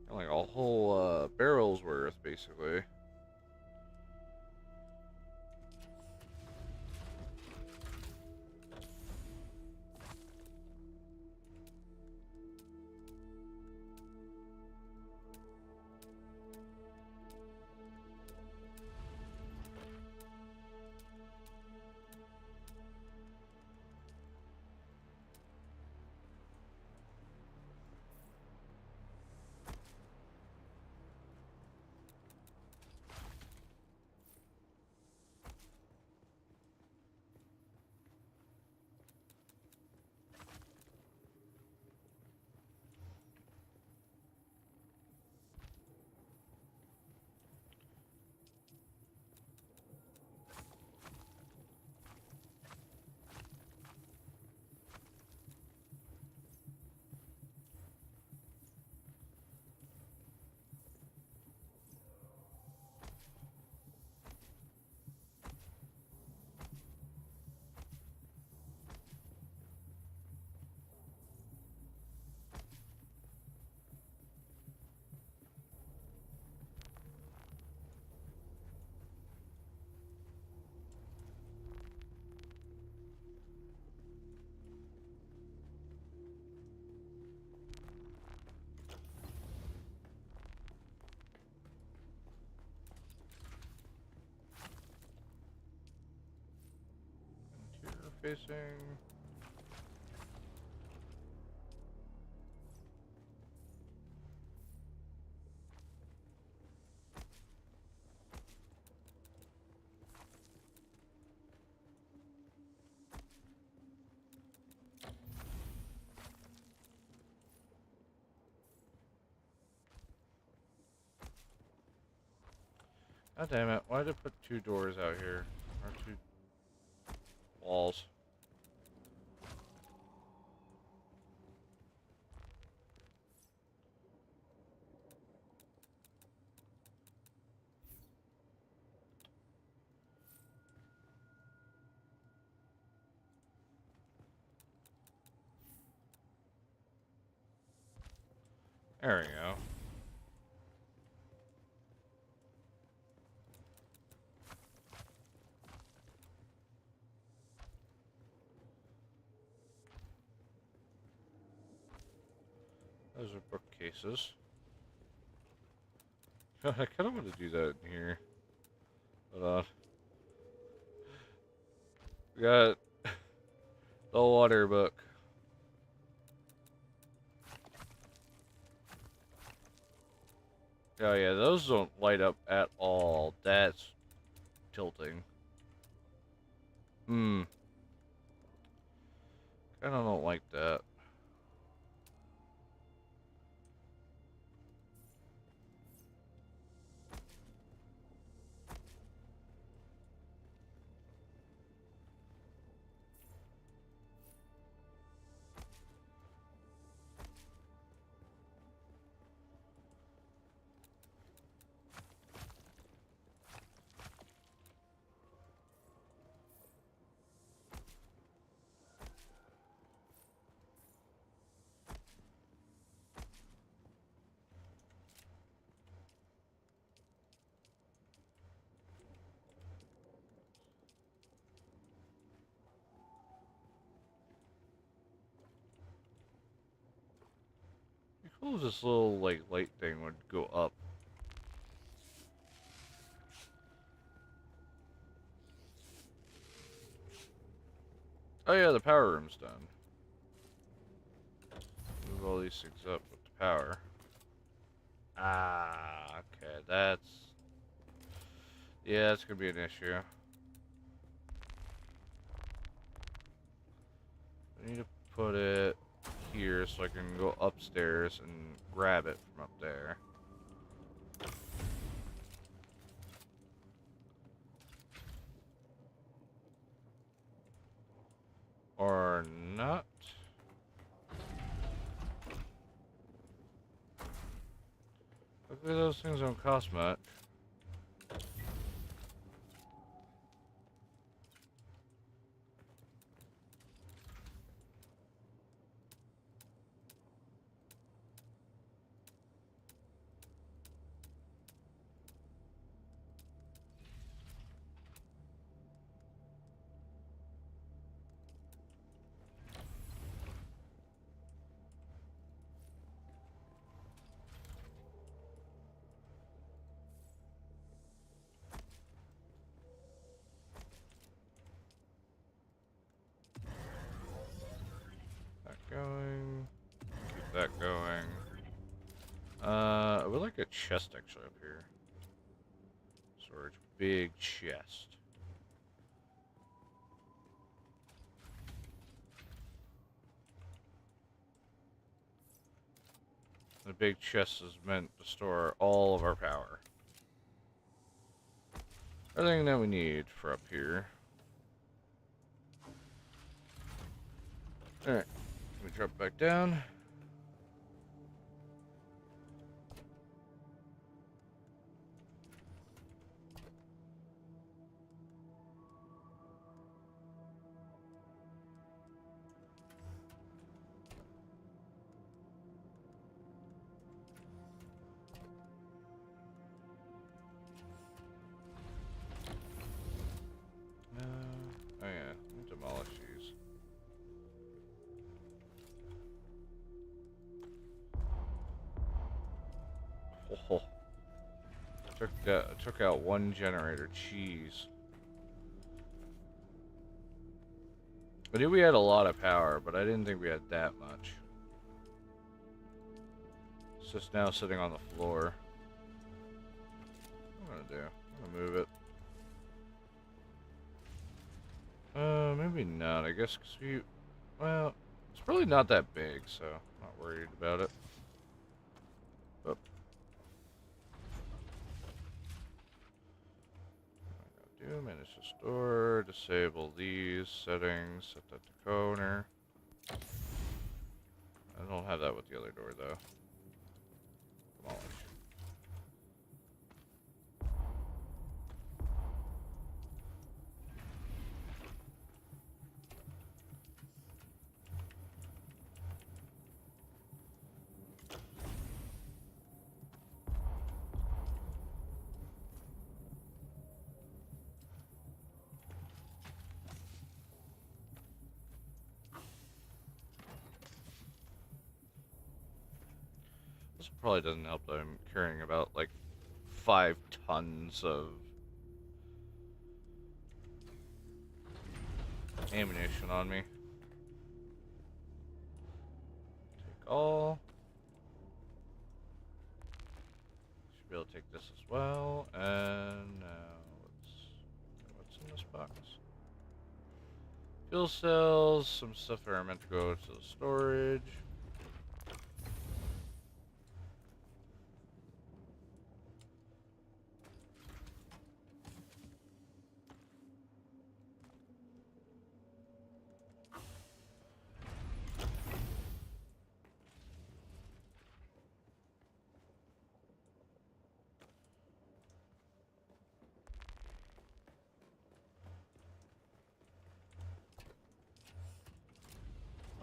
Like a whole barrel's worth, basically. facing? God damn it, why did I put 2 doors out here? Or 2 walls? There we go. Those are bookcases. I kind of want to do that in here. Hold on. We got the water book. Oh yeah, those don't light up at all. That's tilting. Hmm. Kinda don't like that. Be cool if this little like light thing would go up. Oh yeah, the power room's done. Move all these things up with the power. Ah, okay, that's... Yeah, that's gonna be an issue. I need to put it here so I can go upstairs and grab it from up there. Or not. Hopefully those things don't cost much. That going. Keep that going. I would like a chest actually up here. Storage. Big chest. The big chest is meant to store all of our power. Everything that we need for up here. Alright. Let me drop back down. Oh yeah, let me demolish these. Oh, took out one generator. Jeez. I knew we had a lot of power, but I didn't think we had that much. It's just now sitting on the floor. What am I gonna do? I'm gonna move it. Maybe not. I guess because we... Well, it's really not that big, so I'm not worried about it. But... Do manage to store, disable these settings, set that to corner. I don't have that with the other door, though. Demolish. This probably doesn't help that I'm carrying about, like, 5 tons of ammunition on me. Take all. Should be able to take this as well. And now what's in this box? Fuel cells, some stuff that are meant to go to the storage.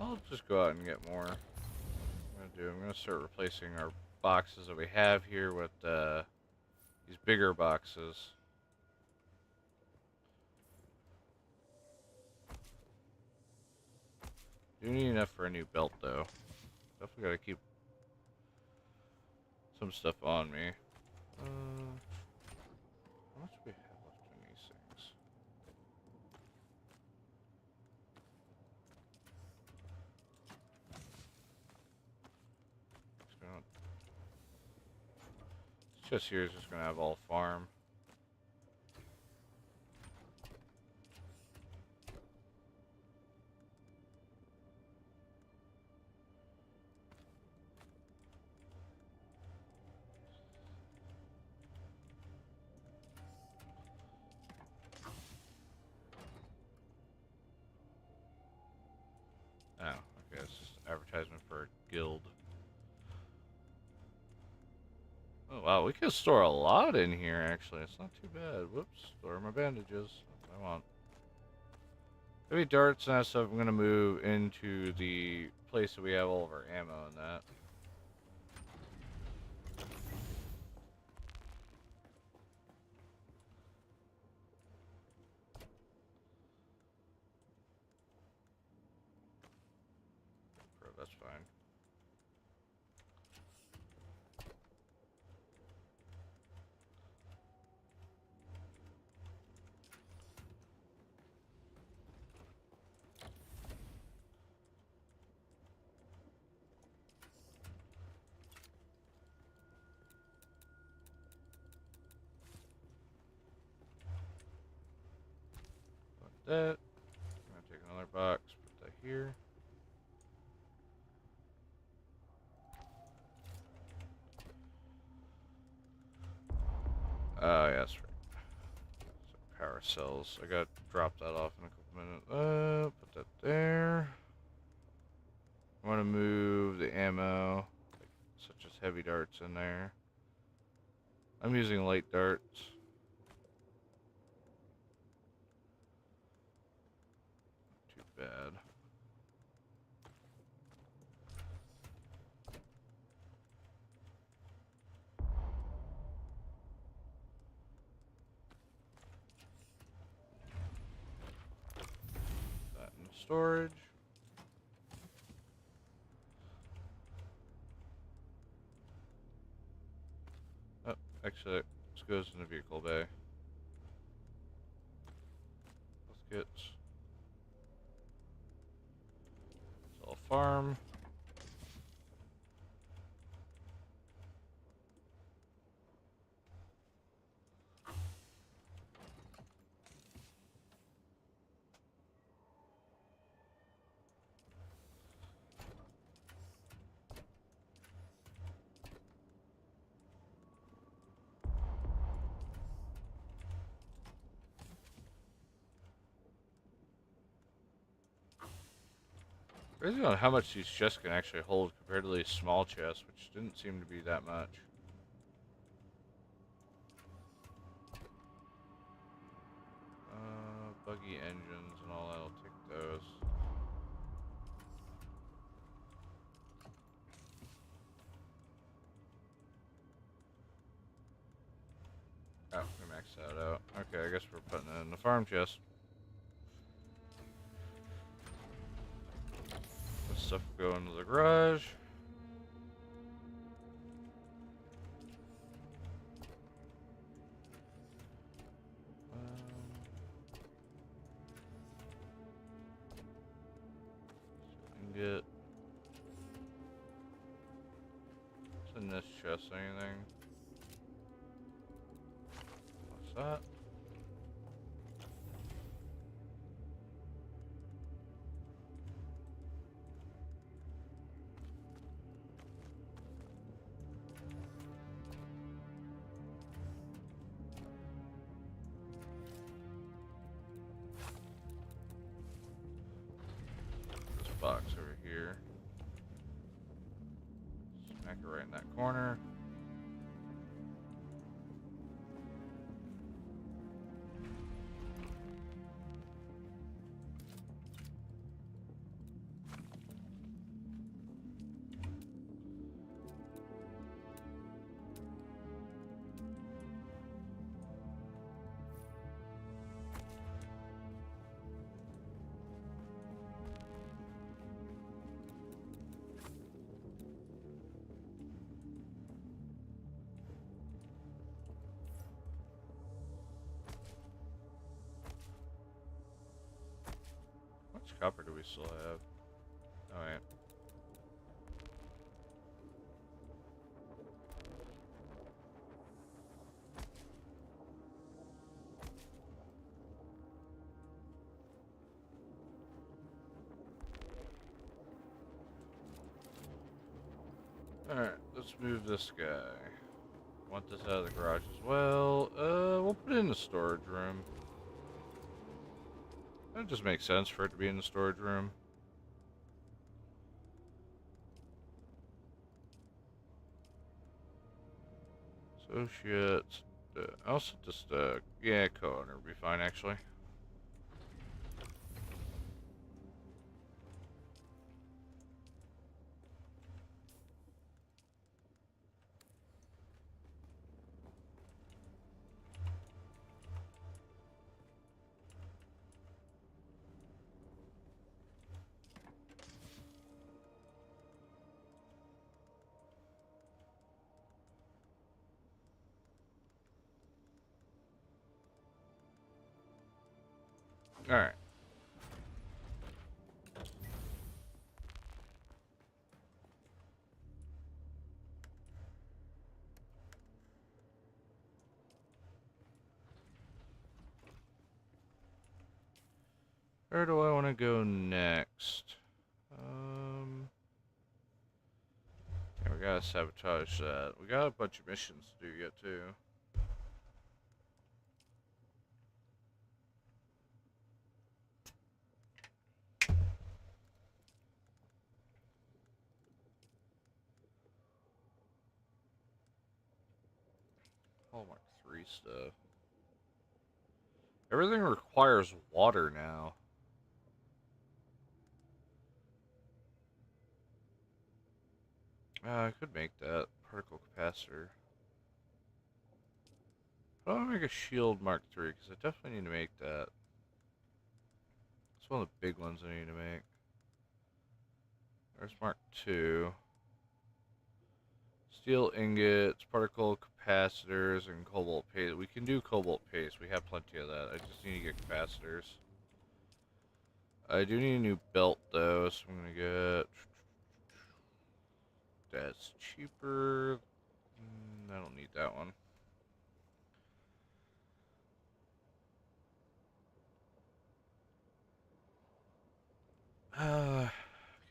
I'll just go out and get more. I'm gonna start replacing our boxes that we have here with these bigger boxes. Do need enough for a new belt though. Definitely gotta keep some stuff on me. How much do we have left in these things? This chest here is just gonna have all farm. Oh, okay, it's just advertisement for a guild. Oh wow, we can store a lot in here actually. It's not too bad. Whoops, store my bandages. That's what I want. Heavy darts and that stuff I'm gonna move into the place that we have all of our ammo and that. That's fine. Like that. I'm gonna take another box, put that here. Oh, yeah, that's right. So power cells. I gotta drop that off in a couple minutes. Put that there. I want to move the ammo, like, such as heavy darts, in there. I'm using light darts. Not too bad. That in storage. Oh, actually, this goes in the vehicle bay. Let's get farm. Crazy on how much these chests can actually hold compared to these small chests, which didn't seem to be that much. Buggy engines and all that, I'll take those. Oh, we maxed that out. Okay, I guess we're putting it in the farm chest. This stuff will go into the garage. Get what's in this chest? Anything? What's that? This box over here. Smack it right in that corner. How much copper do we still have? Oh yeah. Alright, let's move this guy. Want this out of the garage as well. We'll put it in the storage room. That just makes sense for it to be in the storage room. Associates. Also just, yeah, co-owner would be fine, actually. Alright. Where do I want to go next? Yeah, we gotta sabotage that. We got a bunch of missions to do yet, too. Hallmark 3 stuff. Everything requires water now. I could make that particle capacitor. I want to make a shield Mark 3 because I definitely need to make that. It's one of the big ones I need to make. There's Mark 2. Steel ingots, particle capacitors, and cobalt paste. We can do cobalt paste. We have plenty of that. I just need to get capacitors. I do need a new belt though, so I'm gonna get that's cheaper. I don't need that one. I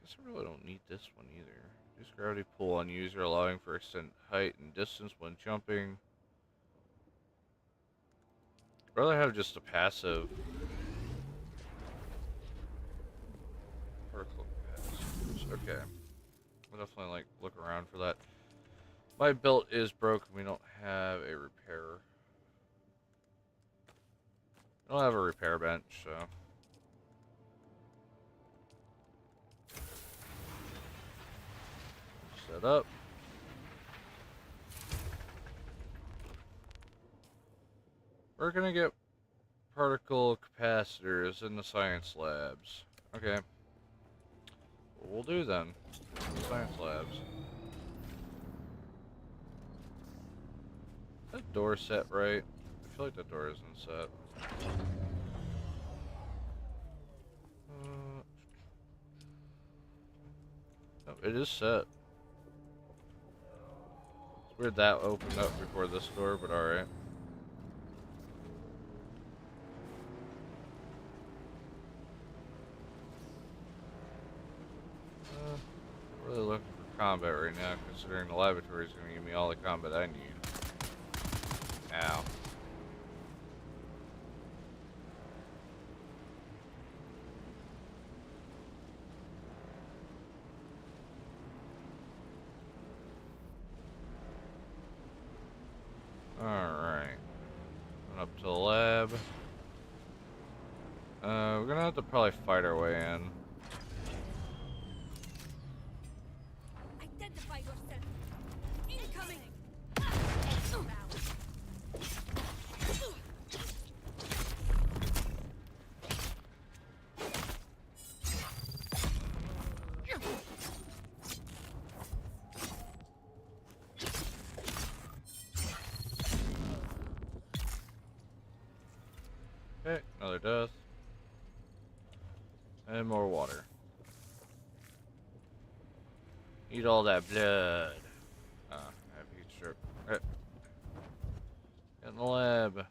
guess I really don't need this one either. Reduce gravity pull on user, allowing for extended height and distance when jumping. I'd rather have just a passive particle capacitors. Okay. I'll definitely like look around for that. My belt is broken. We don't have a repair. I don't have a repair bench, so. Set up. We're gonna get particle capacitors in the science labs. Okay. What we'll do then. Science labs. That door set right? I feel like that door isn't set. No, it is set. It's weird that opened up before this door, but alright. Really looking for combat right now, considering the laboratory is going to give me all the combat I need. Ow. Alright. Going up to the lab. We're gonna have to probably fight our way in. Identify yourself. Incoming. Okay, another death. And more water. Eat all that blood. I have heat stroke. Right. Get in the lab. This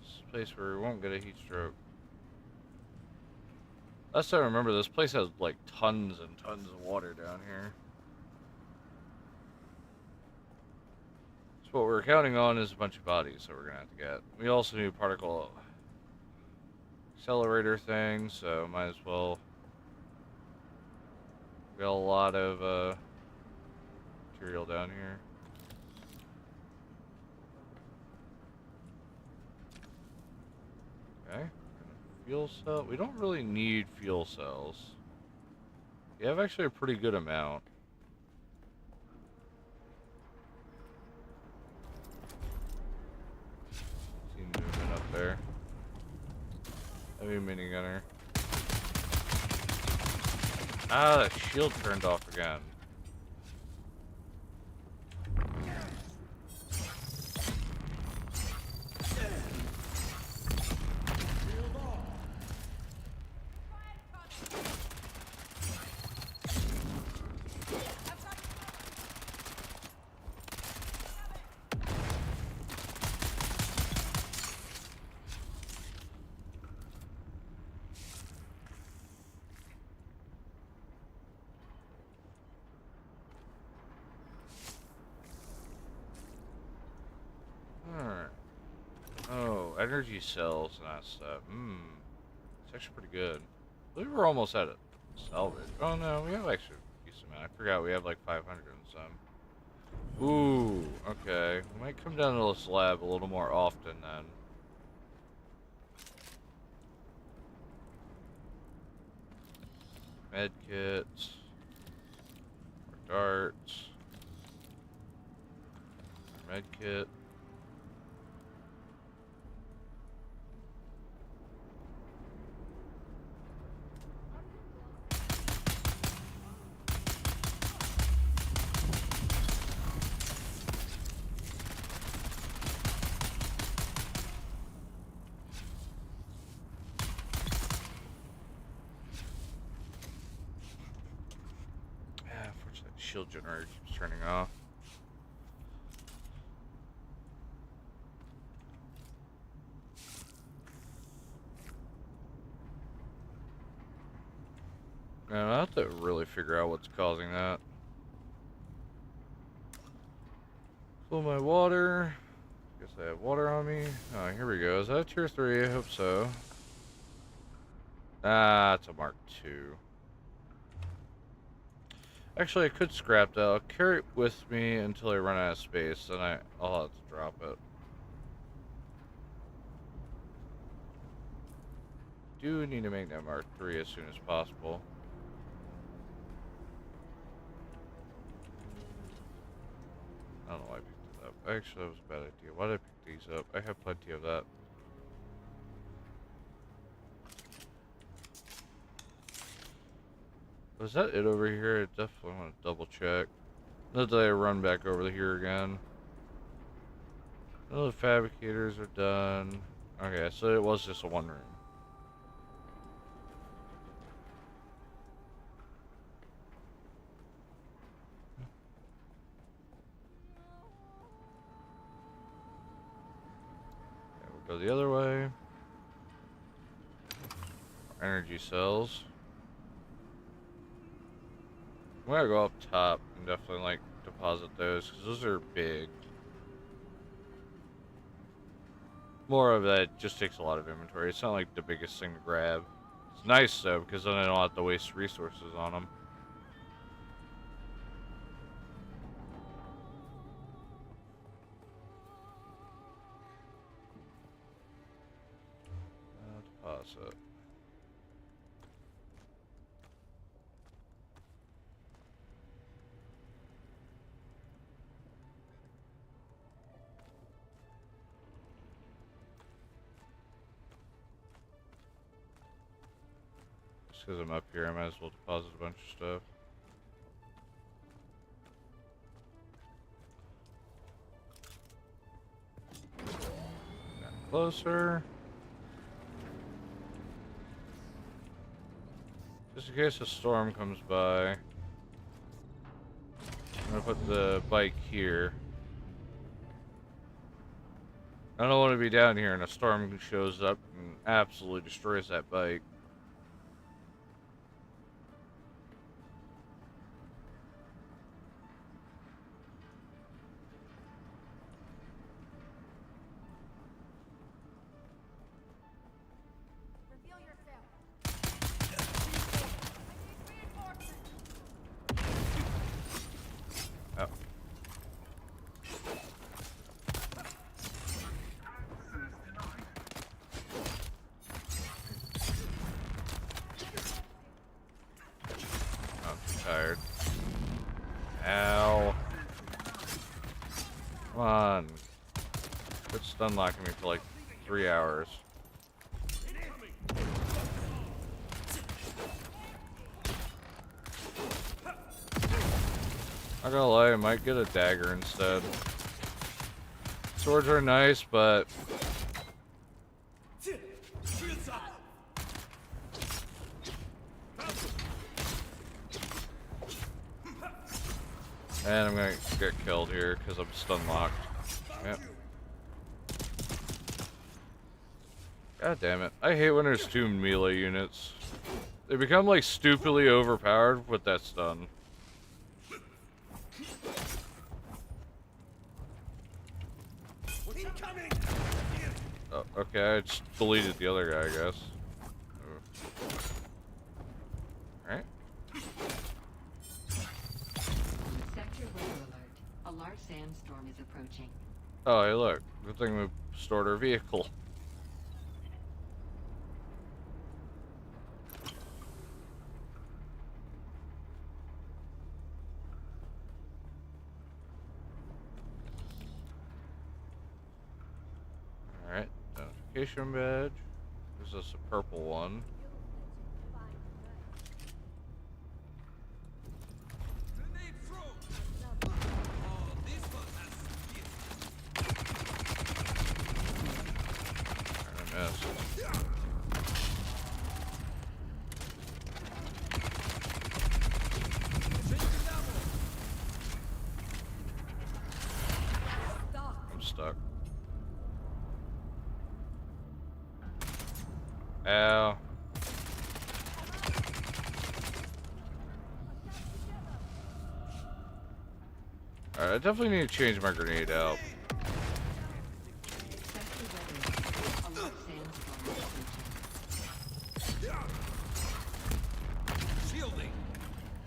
is a place where we won't get a heat stroke. Last time I remember, this place has like tons and tons of water down here. So what we're counting on is a bunch of bodies that we're gonna have to get. We also need particle accelerator thing, so might as well. We got a lot of material down here. Okay. Fuel cell. We don't really need fuel cells. We have actually a pretty good amount. See movement up there. Heavy minigunner. Ah, that shield turned off again. Alright. Oh, energy cells and that stuff. It's actually pretty good. I believe we're almost at it. Salvage. Oh no, we have actually a decent amount. I forgot we have like 500 and some. Ooh, okay. We might come down to this lab a little more often then. Med kits. More darts. Med kit. shield generator keeps turning off. Man, I have to really figure out what's causing that. Fill my water. Guess I have water on me. Oh, here we go. Is that a tier 3? I hope so. Ah, it's a Mark II. Actually, I could scrap that. I'll carry it with me until I run out of space, then I'll have to drop it. Do need to make that Mark III as soon as possible. I don't know why I picked it up. Actually, that was a bad idea. Why did I pick these up? I have plenty of that. Was that it over here? I definitely want to double check. Not that I run back over here again. All the fabricators are done. Okay, so it was just a one room. Okay, we'll go the other way. Energy cells. I'm gonna go up top and definitely like deposit those because those are big. More of that just takes a lot of inventory. It's not like the biggest thing to grab. It's nice though because then I don't have to waste resources on them. Deposit. Just because I'm up here, I might as well deposit a bunch of stuff. Got closer. Just in case a storm comes by. I'm gonna put the bike here. I don't want to be down here and a storm shows up and absolutely destroys that bike. Reveal yourself. I need reinforcements. Oh. I'm too tired. Ow. Come on. Quit stun locking me for like 3 hours. Not gonna lie, I might get a dagger instead. Swords are nice, but and I'm gonna get killed here because I'm stun locked. Yep. God damn it. I hate when there's two melee units. They become like stupidly overpowered with that stun. Oh, okay, I just deleted the other guy, I guess. Alright. Sector weather alert. A large sandstorm is approaching. Oh, hey, look. Good thing we stored our vehicle. Alright, notification badge. This is a purple one. I missed. stuck. Ow. Alright, I definitely need to change my grenade out. Sector weather. A large sandstorm is approaching. Shielding.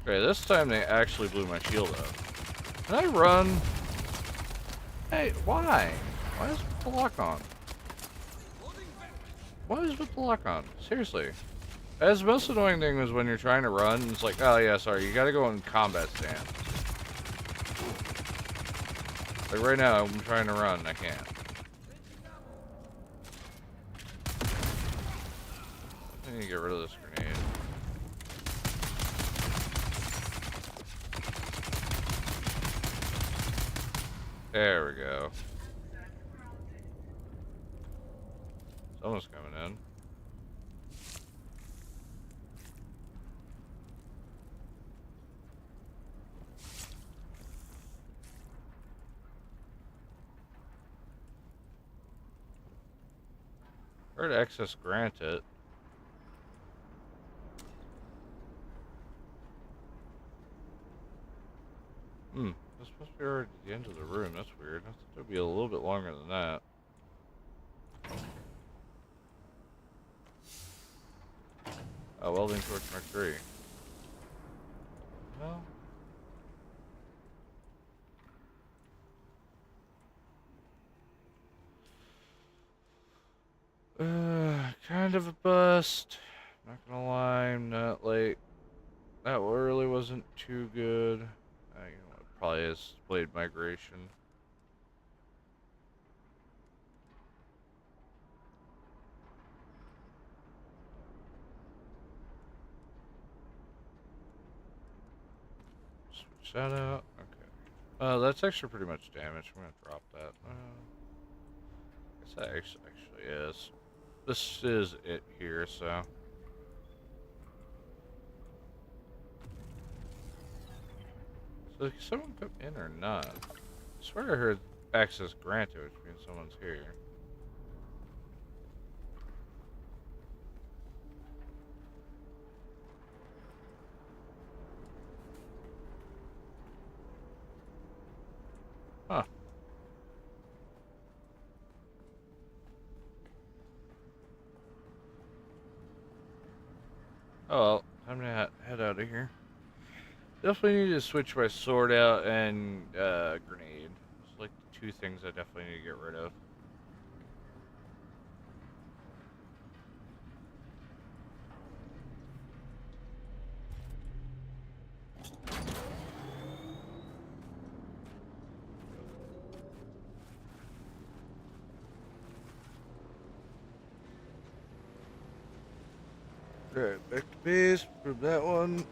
Okay, this time they actually blew my shield up. Can I run? Hey, why? Why is with the lock on? What is with the lock on? Seriously. That's the most annoying thing is when you're trying to run, it's like, oh yeah, sorry, you gotta go in combat stance. Like right now, I'm trying to run, I can't. I need to get rid of this grenade. There we go. Someone's coming in. Heard access granted. That's supposed to be already at the end of the room. That's weird. I thought it would be a little bit longer than that. Oh, welding torch Mark 3. Well. Kind of a bust. Not gonna lie, I'm not like that really wasn't too good. You know what, probably is blade migration. Switch that out. Okay. That's actually pretty much damage. I'm gonna drop that. Guess that actually is. This is it here, so. So did someone come in or not? I swear I heard access granted, which means someone's here. Huh. Oh well, time to head out of here. Definitely need to switch my sword out and grenade. It's like the two things I definitely need to get rid of. Alright, back to base, prove that one.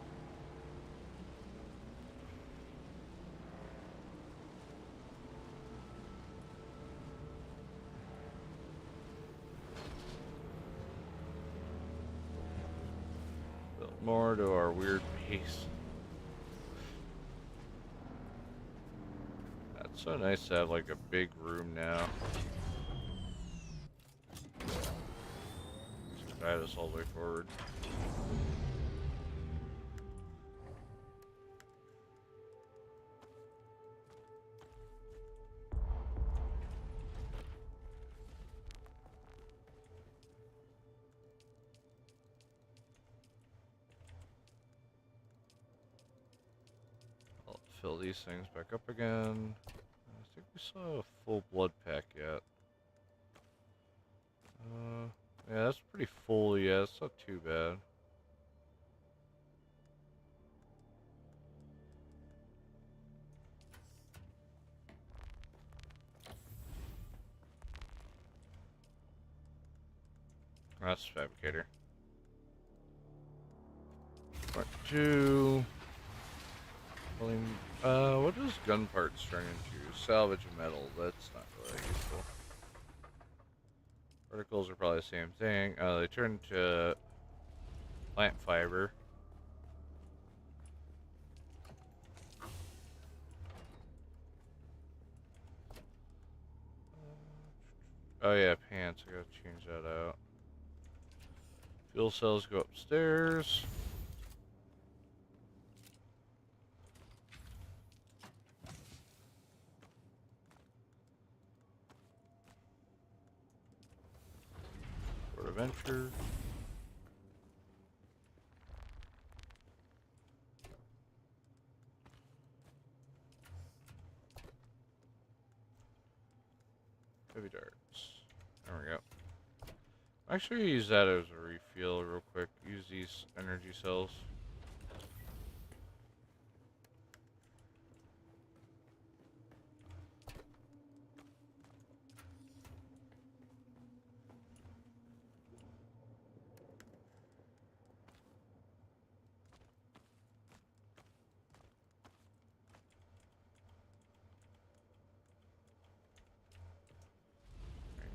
Build more to our weird base. That's so nice to have like a big room now. Just guide us all the way forward. I'll fill these things back up again. I think we saw a full blood pack yet. Yeah, that's pretty full. Yeah, it's not too bad. That's fabricator. Part 2. What does gun parts turn into? Salvage metal. That's not really useful. Particles are probably the same thing. They turn to plant fiber. Oh yeah, pants. I gotta change that out. Fuel cells go upstairs. Port Adventure. Heavy darts. There we go. Actually, use that as a refuel real quick. Use these energy cells.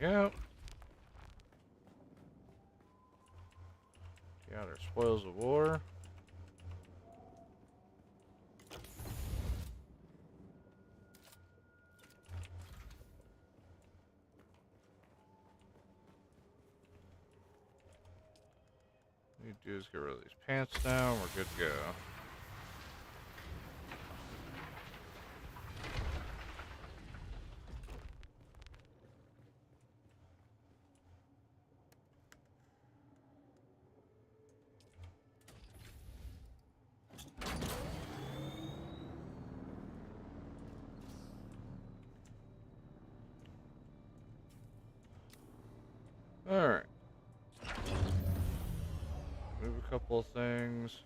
There we go. Got our spoils of war. What we do is get rid of these pants now, and we're good to go. Alright. Move a couple of things.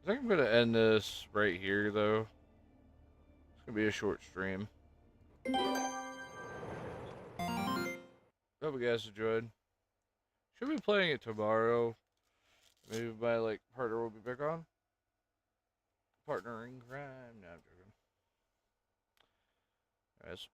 I think I'm gonna end this right here, though. It's gonna be a short stream. Hope you guys enjoyed. Should be playing it tomorrow. Maybe my partner will be back on. Partner in crime. No, I'm joking. Guys.